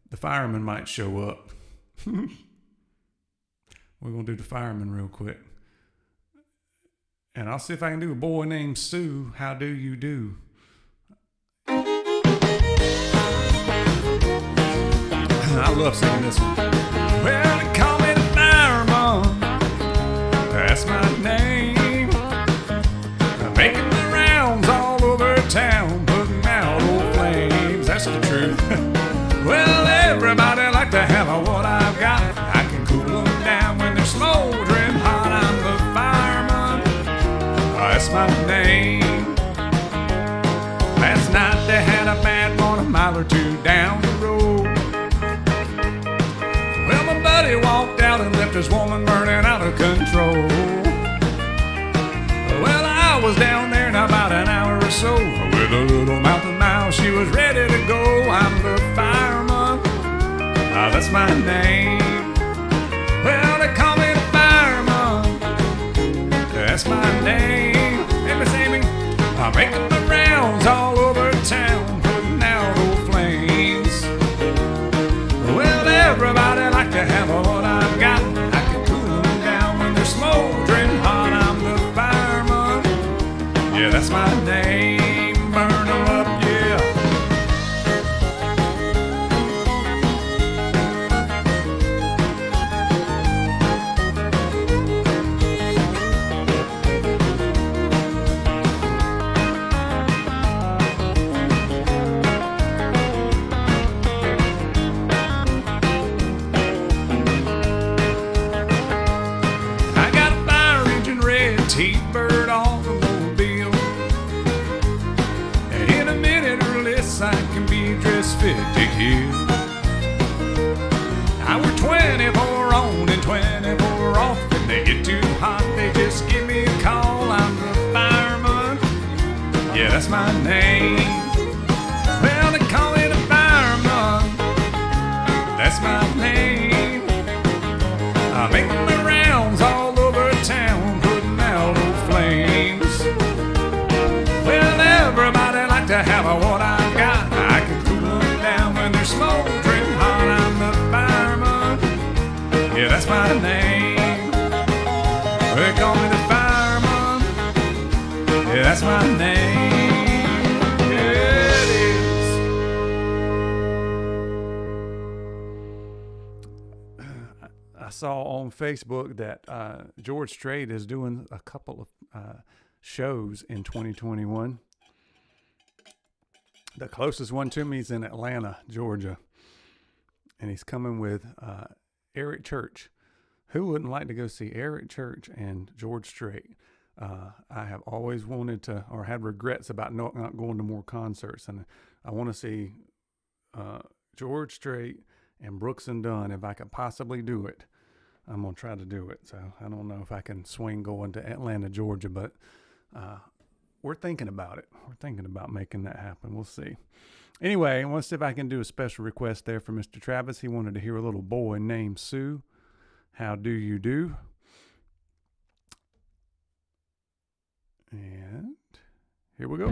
A: the fireman might show up. We're going to do the fireman real quick. And I'll see if I can do a boy named Sue. How do you do? I love singing this one. Well, they call me the fireman. That's my name. I'm making the rounds all over town, putting out old flames. That's the truth. Well, everybody like to have what I've got. I can cool them down when they're smoldering hot. I'm the fireman. That's my name. Last night they had a bad one a mile or two down the road. Well, my buddy walked out and left his woman burning out of control. Well, I was down there in about an hour or so. With a little mouth of mouth, she was ready to go. I'm the fireman. That's my name. Well, they call me the fireman. That's my name. Hey, Miss Amy, I'm making the rounds all over town, putting out old flames. Well, everybody like to have what I've got. I can cool them down when they're smoldering hot. I'm the fireman. Yeah, that's my name. Burn them up, yeah. T-bird automobile, and in a minute or less I can be dressed fit to kill. I work 24 on and 24 off. When they get too hot, they just give me a call. I'm the fireman. Yeah, that's my name. Well, they call me the fireman. That's my name. I make the rounds all over town, putting out old flames. Well, everybody like to have what I've got. I can cool them down when they're smoldering hot. I'm the fireman. Yeah, that's my name. They call me the fireman. Yeah, that's my name. Yeah, it is. I saw on Facebook that George Strait is doing a couple of shows in 2021. The closest one to me is in Atlanta, Georgia. And he's coming with Eric Church. Who wouldn't like to go see Eric Church and George Strait? I have always wanted to, or had regrets about not going to more concerts, and I want to see George Strait and Brooks and Dunn if I could possibly do it. I'm gonna try to do it. So I don't know if I can swing going to Atlanta, Georgia, but we're thinking about it. We're thinking about making that happen. We'll see. Anyway, I want to see if I can do a special request there for Mr. Travis. He wanted to hear a little boy named Sue. How do you do? And here we go.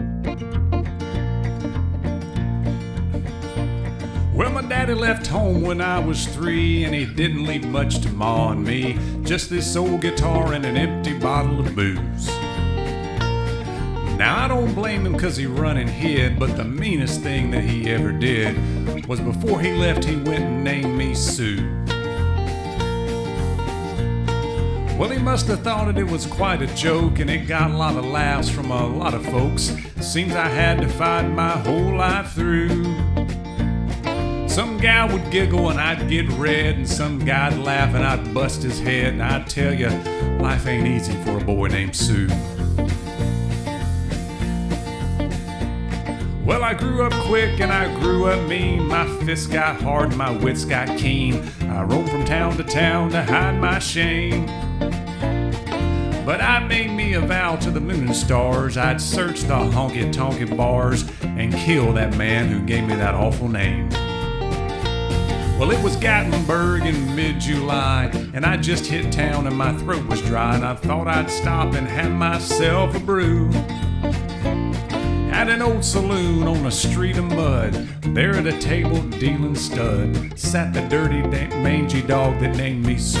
A: Well, my daddy left home when I was 3, and he didn't leave much to ma and me. Just this old guitar and an empty bottle of booze. Now, I don't blame him 'cause he run and hid, but the meanest thing that he ever did was before he left, he went and named me Sue. Well, he must have thought it was quite a joke, and it got a lot of laughs from a lot of folks. Seems I had to fight my whole life through. Some guy would giggle and I'd get red, and some guy'd laugh and I'd bust his head. And I'd tell you, life ain't easy for a boy named Sue. Well, I grew up quick and I grew up mean. My fists got hard and my wits got keen. I roamed from town to hide my shame. But I made me a vow to the moon and stars. I'd search the honky-tonky bars and kill that man who gave me that awful name. Well, it was Gatlinburg in mid-July, and I just hit town and my throat was dry, and I thought I'd stop and have myself a brew. At an old saloon on a street of mud, there at a table dealing stud, sat the dirty, mangy dog that named me Sue.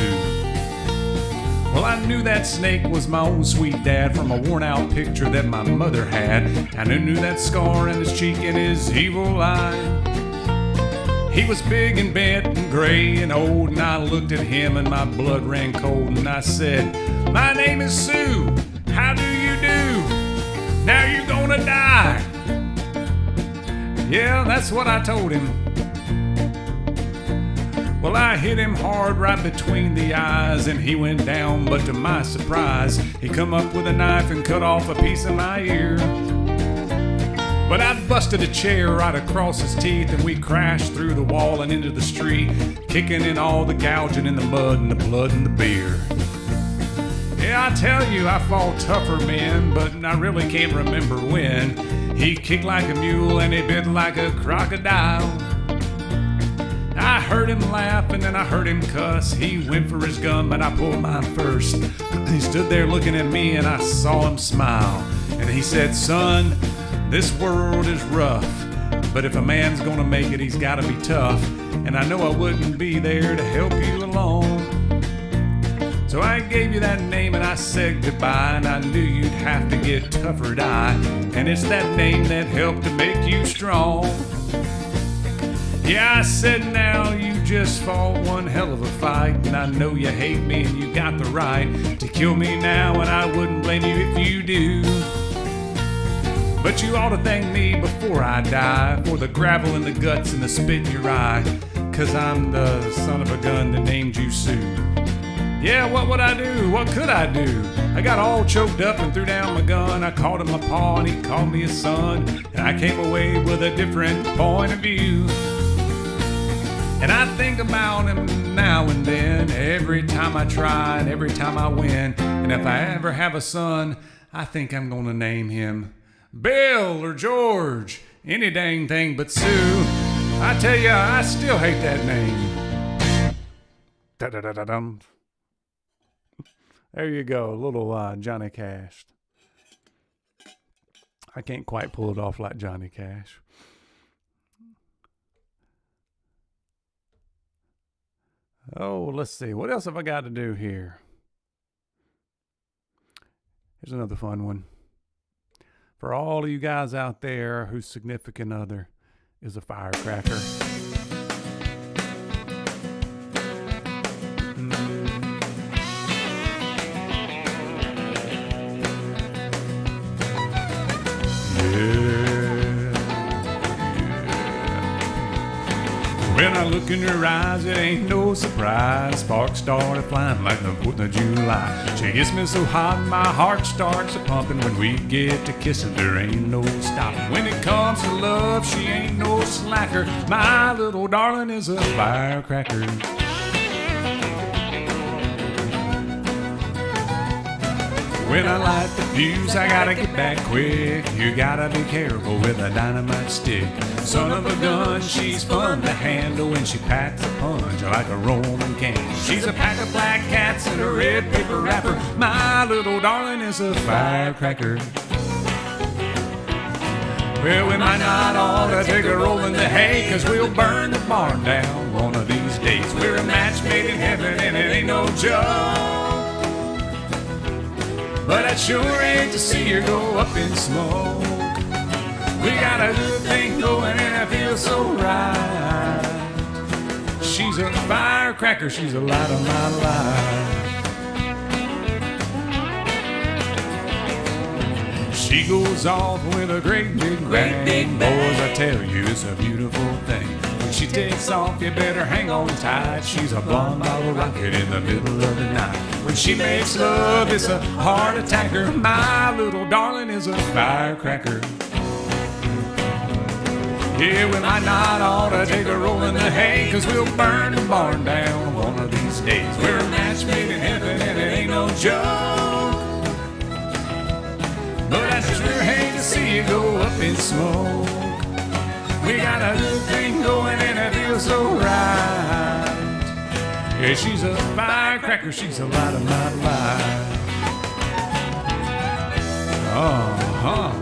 A: Well, I knew that snake was my own sweet dad from a worn-out picture that my mother had, and I knew that scar in his cheek and his evil eye. He was big and bent and gray and old, and I looked at him and my blood ran cold, and I said, "My name is Sue, how do you do? Now you're gonna die." Yeah, that's what I told him. Well, I hit him hard right between the eyes, and he went down, but to my surprise, he come up with a knife and cut off a piece of my ear. But I busted a chair right across his teeth, and we crashed through the wall and into the street, kicking in all the gouging in the mud and the blood and the beer. Yeah, I tell you, I fought tougher men, but I really can't remember when. He kicked like a mule and he bit like a crocodile. I heard him laugh and then I heard him cuss. He went for his gun, but I pulled mine first. He stood there looking at me and I saw him smile. And he said, "Son, this world is rough, but if a man's gonna make it, he's gotta be tough. And I know I wouldn't be there to help you along. So I gave you that name and I said goodbye, and I knew you'd have to get tougher to die. And it's that name that helped to make you strong." Yeah, I said, "Now you just fought one hell of a fight, and I know you hate me and you got the right to kill me now, and I wouldn't blame you if you do. But you ought to thank me before I die for the gravel in the guts and the spit in your eye, 'cause I'm the son of a gun that named you Sue." Yeah, what would I do? What could I do? I got all choked up and threw down my gun. I called him my paw and he called me his son, and I came away with a different point of view. And I think about him now and then, every time I try and every time I win. And if I ever have a son, I think I'm gonna name him Bill or George, any dang thing but Sue. I tell you, I still hate that name. Da-da-da-da-dum. There you go, a little Johnny Cash. I can't quite pull it off like Johnny Cash. Oh, let's see. What else have I got to do here? Here's another fun one. For all of you guys out there whose significant other is a firecracker. When I look in her eyes, it ain't no surprise. Sparks started flying like the 4th of July. She gets me so hot, my heart starts a pumping. When we get to kissing, there ain't no stopping. When it comes to love, she ain't no slacker. My little darling is a firecracker. When I light the fuse, I gotta get back quick. You gotta be careful with a dynamite stick. Son of a gun, she's fun to handle when she packs a punch like a Roman candle. She's a pack of black cats in a red paper wrapper. My little darling is a firecracker. Well, we might not ought to take a roll in the hay, 'cause we'll burn the barn down one of these days. We're a match made in heaven and it ain't no joke. But I'd sure hate to see her go up in smoke. We got a good thing going and I feel so right. She's a firecracker, she's the light of my life. She goes off with a great big bang. Boys, I tell you, it's a beautiful thing. When she takes off, you better hang on tight. She's a blonde bottle rocket in the middle of the night. When she makes love, it's a heart attacker. My little darling is a firecracker. Yeah, we might not ought to take a roll in the hay, 'cause we'll burn the barn down one of these days. We're a match made in heaven and it ain't no joke. But I sure hate to see you go up in smoke. We got a good thing going and it feels so right. Yeah, she's a firecracker, she's the light of my life. Uh-huh.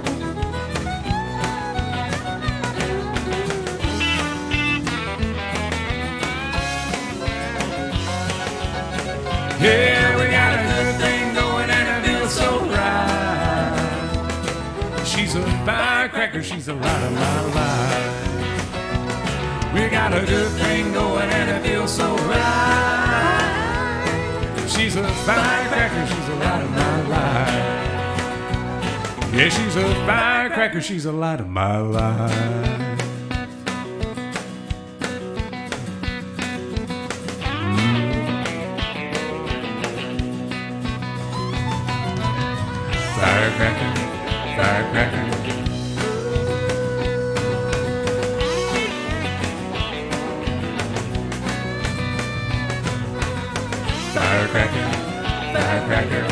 A: Yeah, we got a good thing going and it feels so right. She's a firecracker, she's the light of my life. We got a good thing going and it feels so right. She's a firecracker, she's the light of my life. Yeah, she's a firecracker, she's the light of my life. Firecracker, firecracker. Firecracker, firecracker.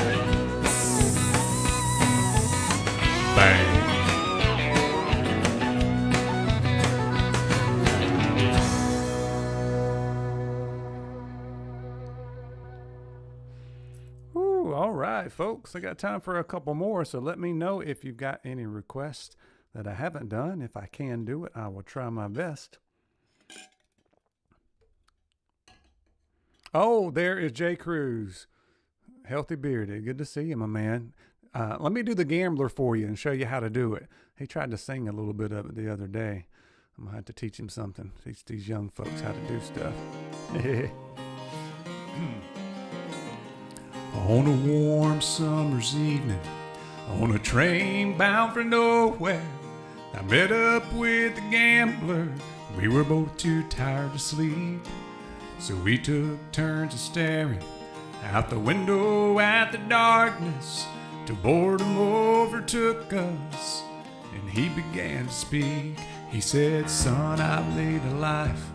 A: Bang. Ooh, all right, folks. I got time for a couple more, so let me know if you've got any requests that I haven't done. If I can do it, I will try my best. Oh, there is Jay Cruz. Healthy Bearded. Good to see you, my man. Let me do the gambler for you and show you how to do it. He tried to sing a little bit of it the other day. I'm going to have to teach him something. Teach these young folks how to do stuff. On a warm summer's evening, on a train bound for nowhere, I met up with a gambler. We were both too tired to sleep, so we took turns of staring out the window at the darkness till boredom overtook us, and he began to speak. He said, "Son, I've made a life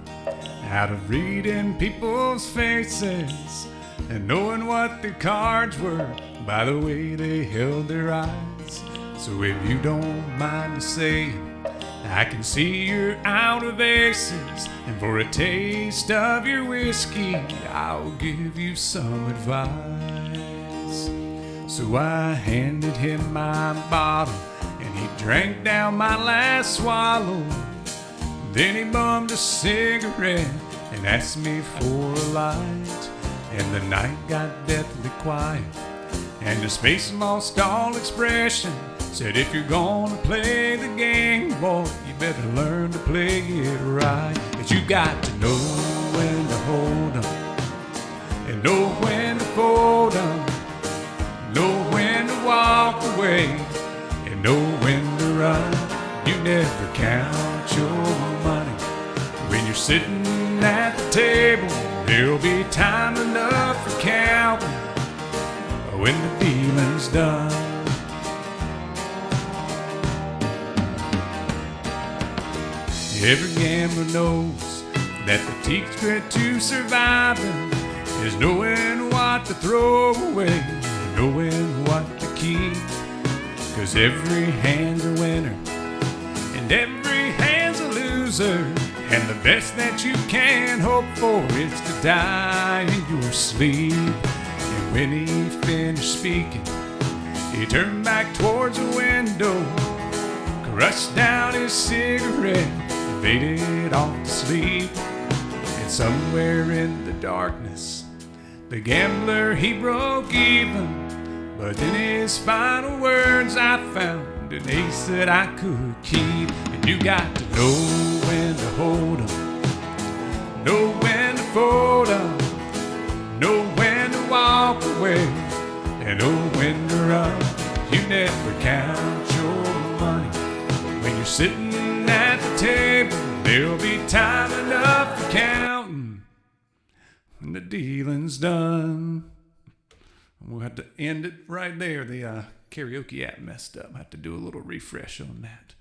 A: out of reading people's faces and knowing what their cards were by the way they held their eyes. So if you don't mind me saying, I can see you're out of aces, and for a taste of your whiskey, I'll give you some advice." So I handed him my bottle, and he drank down my last swallow. Then he bummed a cigarette and asked me for a light. And the night got deathly quiet, and the space lost all expression. Said, "If you're gonna play the game, boy, you better learn to play it right. But you got to know when to hold 'em, and know when to fold 'em, know when to walk away, and know when to run. You never count your money when you're sitting at the table, there'll be time enough for counting when the dealing's done. Every gambler knows that the secret to surviving is knowing what to throw away, knowing what to keep. 'Cause every hand's a winner and every hand's a loser, and the best that you can hope for is to die in your sleep. And when he finished speaking, he turned back towards the window, crushed down his cigarette, and faded off to sleep. And somewhere in the darkness, the gambler, he broke even. But in his final words, I found an ace that I could keep. And you got to know when to hold 'em, know when to fold 'em, know when to walk away, and know when to run. You never count your money when you're sitting at the table. There'll be time enough for counting when the dealing's done. We'll have to end it right there. The karaoke app messed up. I have to do a little refresh on that.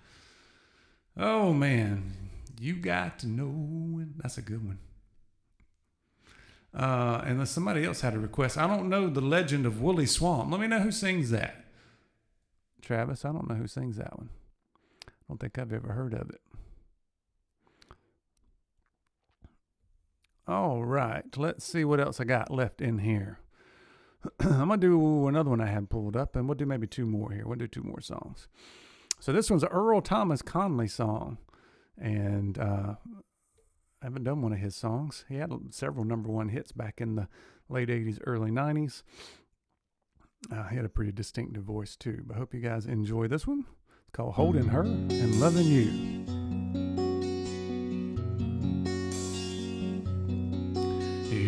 A: Oh, man. You got to know. That's a good one. Unless somebody else had a request. I don't know the legend of Woolly Swamp. Let me know who sings that. Travis, I don't know who sings that one. I don't think I've ever heard of it. All right. Let's see what else I got left in here. I'm going to do another one I had pulled up, and we'll do maybe two more here. We'll do two more songs. So this one's an Earl Thomas Conley song, and I haven't done one of his songs. He had several number one hits back in the late 80s, early 90s. He had a pretty distinctive voice, too. But I hope you guys enjoy this one. It's called Holding Her and Loving You.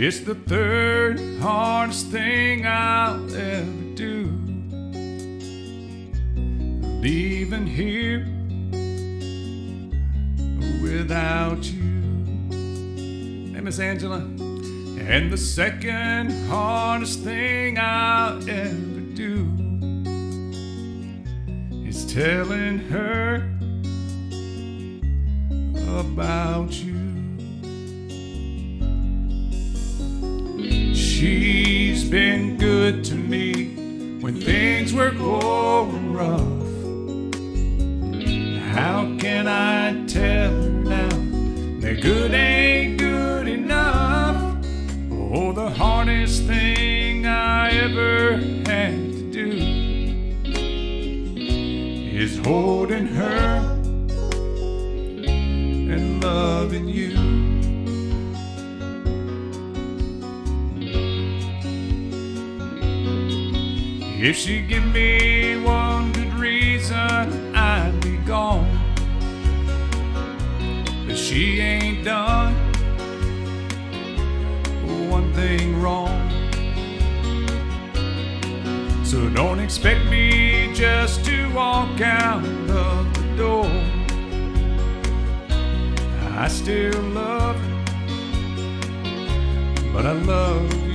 A: It's the third hardest thing I'll ever do, leaving here without you. Hey, Miss Angela. And the second hardest thing I'll ever do is telling her about you. She's been good to me when things were going rough. How can I tell her now that good ain't good enough? Oh, the hardest thing I ever had to do is holding her and loving you. If she give me one good reason, I'd be gone. But she ain't done one thing wrong. So don't expect me just to walk out of the door. I still love her, but I love you.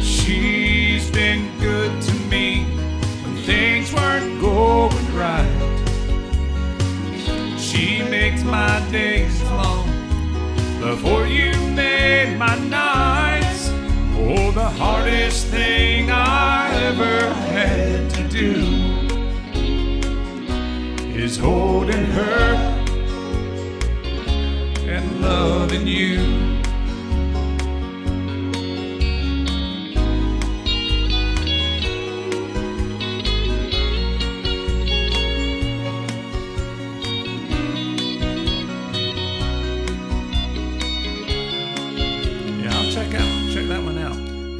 A: She's been good to me when things weren't going right. She makes my days long before you made my nights. Oh, the hardest thing I ever had to do is holding her and loving you.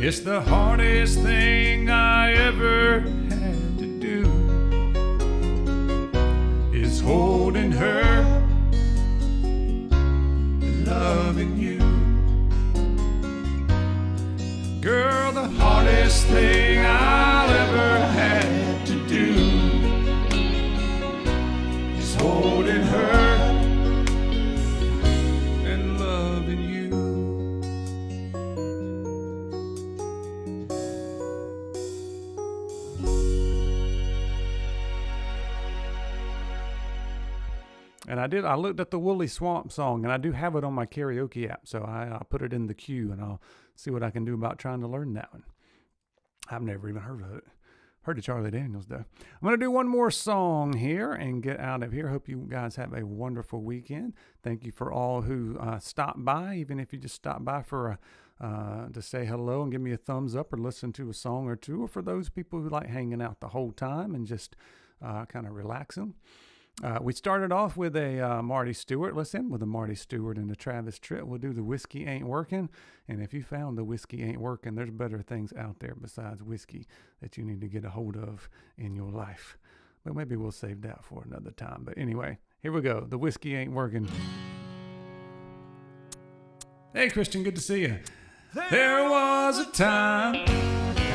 A: It's the hardest thing I ever had to do is holding her and loving you. Girl, the hardest thing I'll ever had to do is holding And I looked at the Woolly Swamp song, and I do have it on my karaoke app, so I put it in the queue, and I'll see what I can do about trying to learn that one. I've never even heard of it. Heard of Charlie Daniels, though. I'm going to do one more song here and get out of here. Hope you guys have a wonderful weekend. Thank you for all who stopped by, even if you just stopped by for to say hello and give me a thumbs up or listen to a song or two, or for those people who like hanging out the whole time and just kind of relaxing. We started off with a Marty Stewart. Let's end with a Marty Stewart and a Travis Tritt. We'll do The Whiskey Ain't Working. And if you found The Whiskey Ain't Working, there's better things out there besides whiskey that you need to get a hold of in your life. But maybe we'll save that for another time. But anyway, here we go. The Whiskey Ain't Working. Hey, Christian, good to see you. There was a time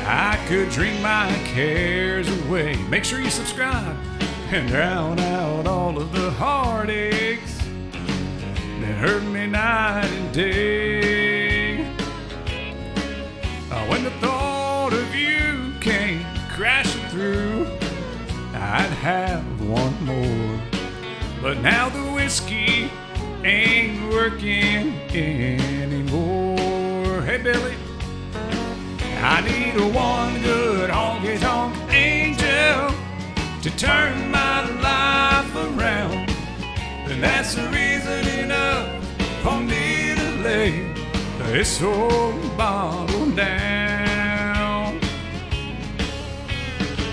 A: I could drink my cares away. Make sure you subscribe and drown out all of the heartaches that hurt me night and day. When the thought of you came crashing through, I'd have one more. But now the whiskey ain't working anymore. Hey, Billy, I need a one good honky-tonk angel to turn my life around. And that's the reason enough for me to lay this old bottle down.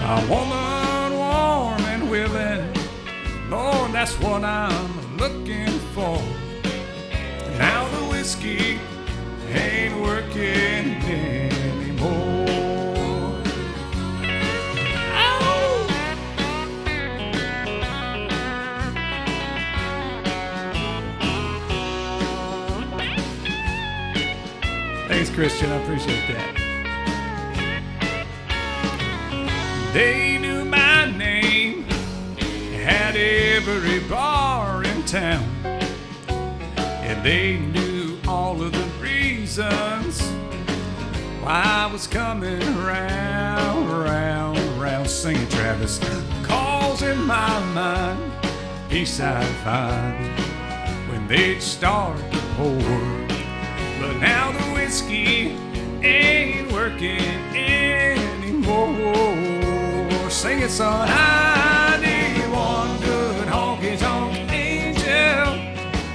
A: A woman warm and willing, Lord, that's what I'm looking for. Now the whiskey ain't working anymore. Thanks, Christian. I appreciate that. They knew my name at every bar in town, and they knew all of the reasons why I was coming round, round, round, singing Travis. Calls in my mind, peace I'd find when they'd start to pour. But now the whiskey ain't working anymore. Sing it, son. I need one good honky-tonk angel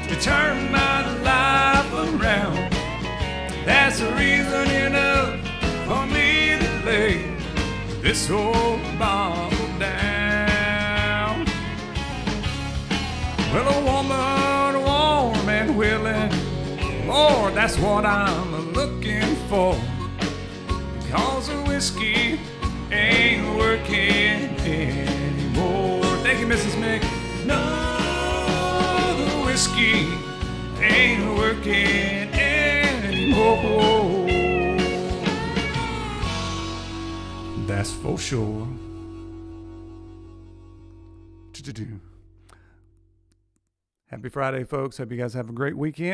A: to turn my life around. That's the reason enough for me to lay this old bottle down. Well, a woman warm and willing, Lord, that's what I'm looking for. Because the whiskey ain't working anymore. Thank you, Mrs. Mick. No, the whiskey ain't working anymore. That's for sure. Happy Friday, folks. Hope you guys have a great weekend.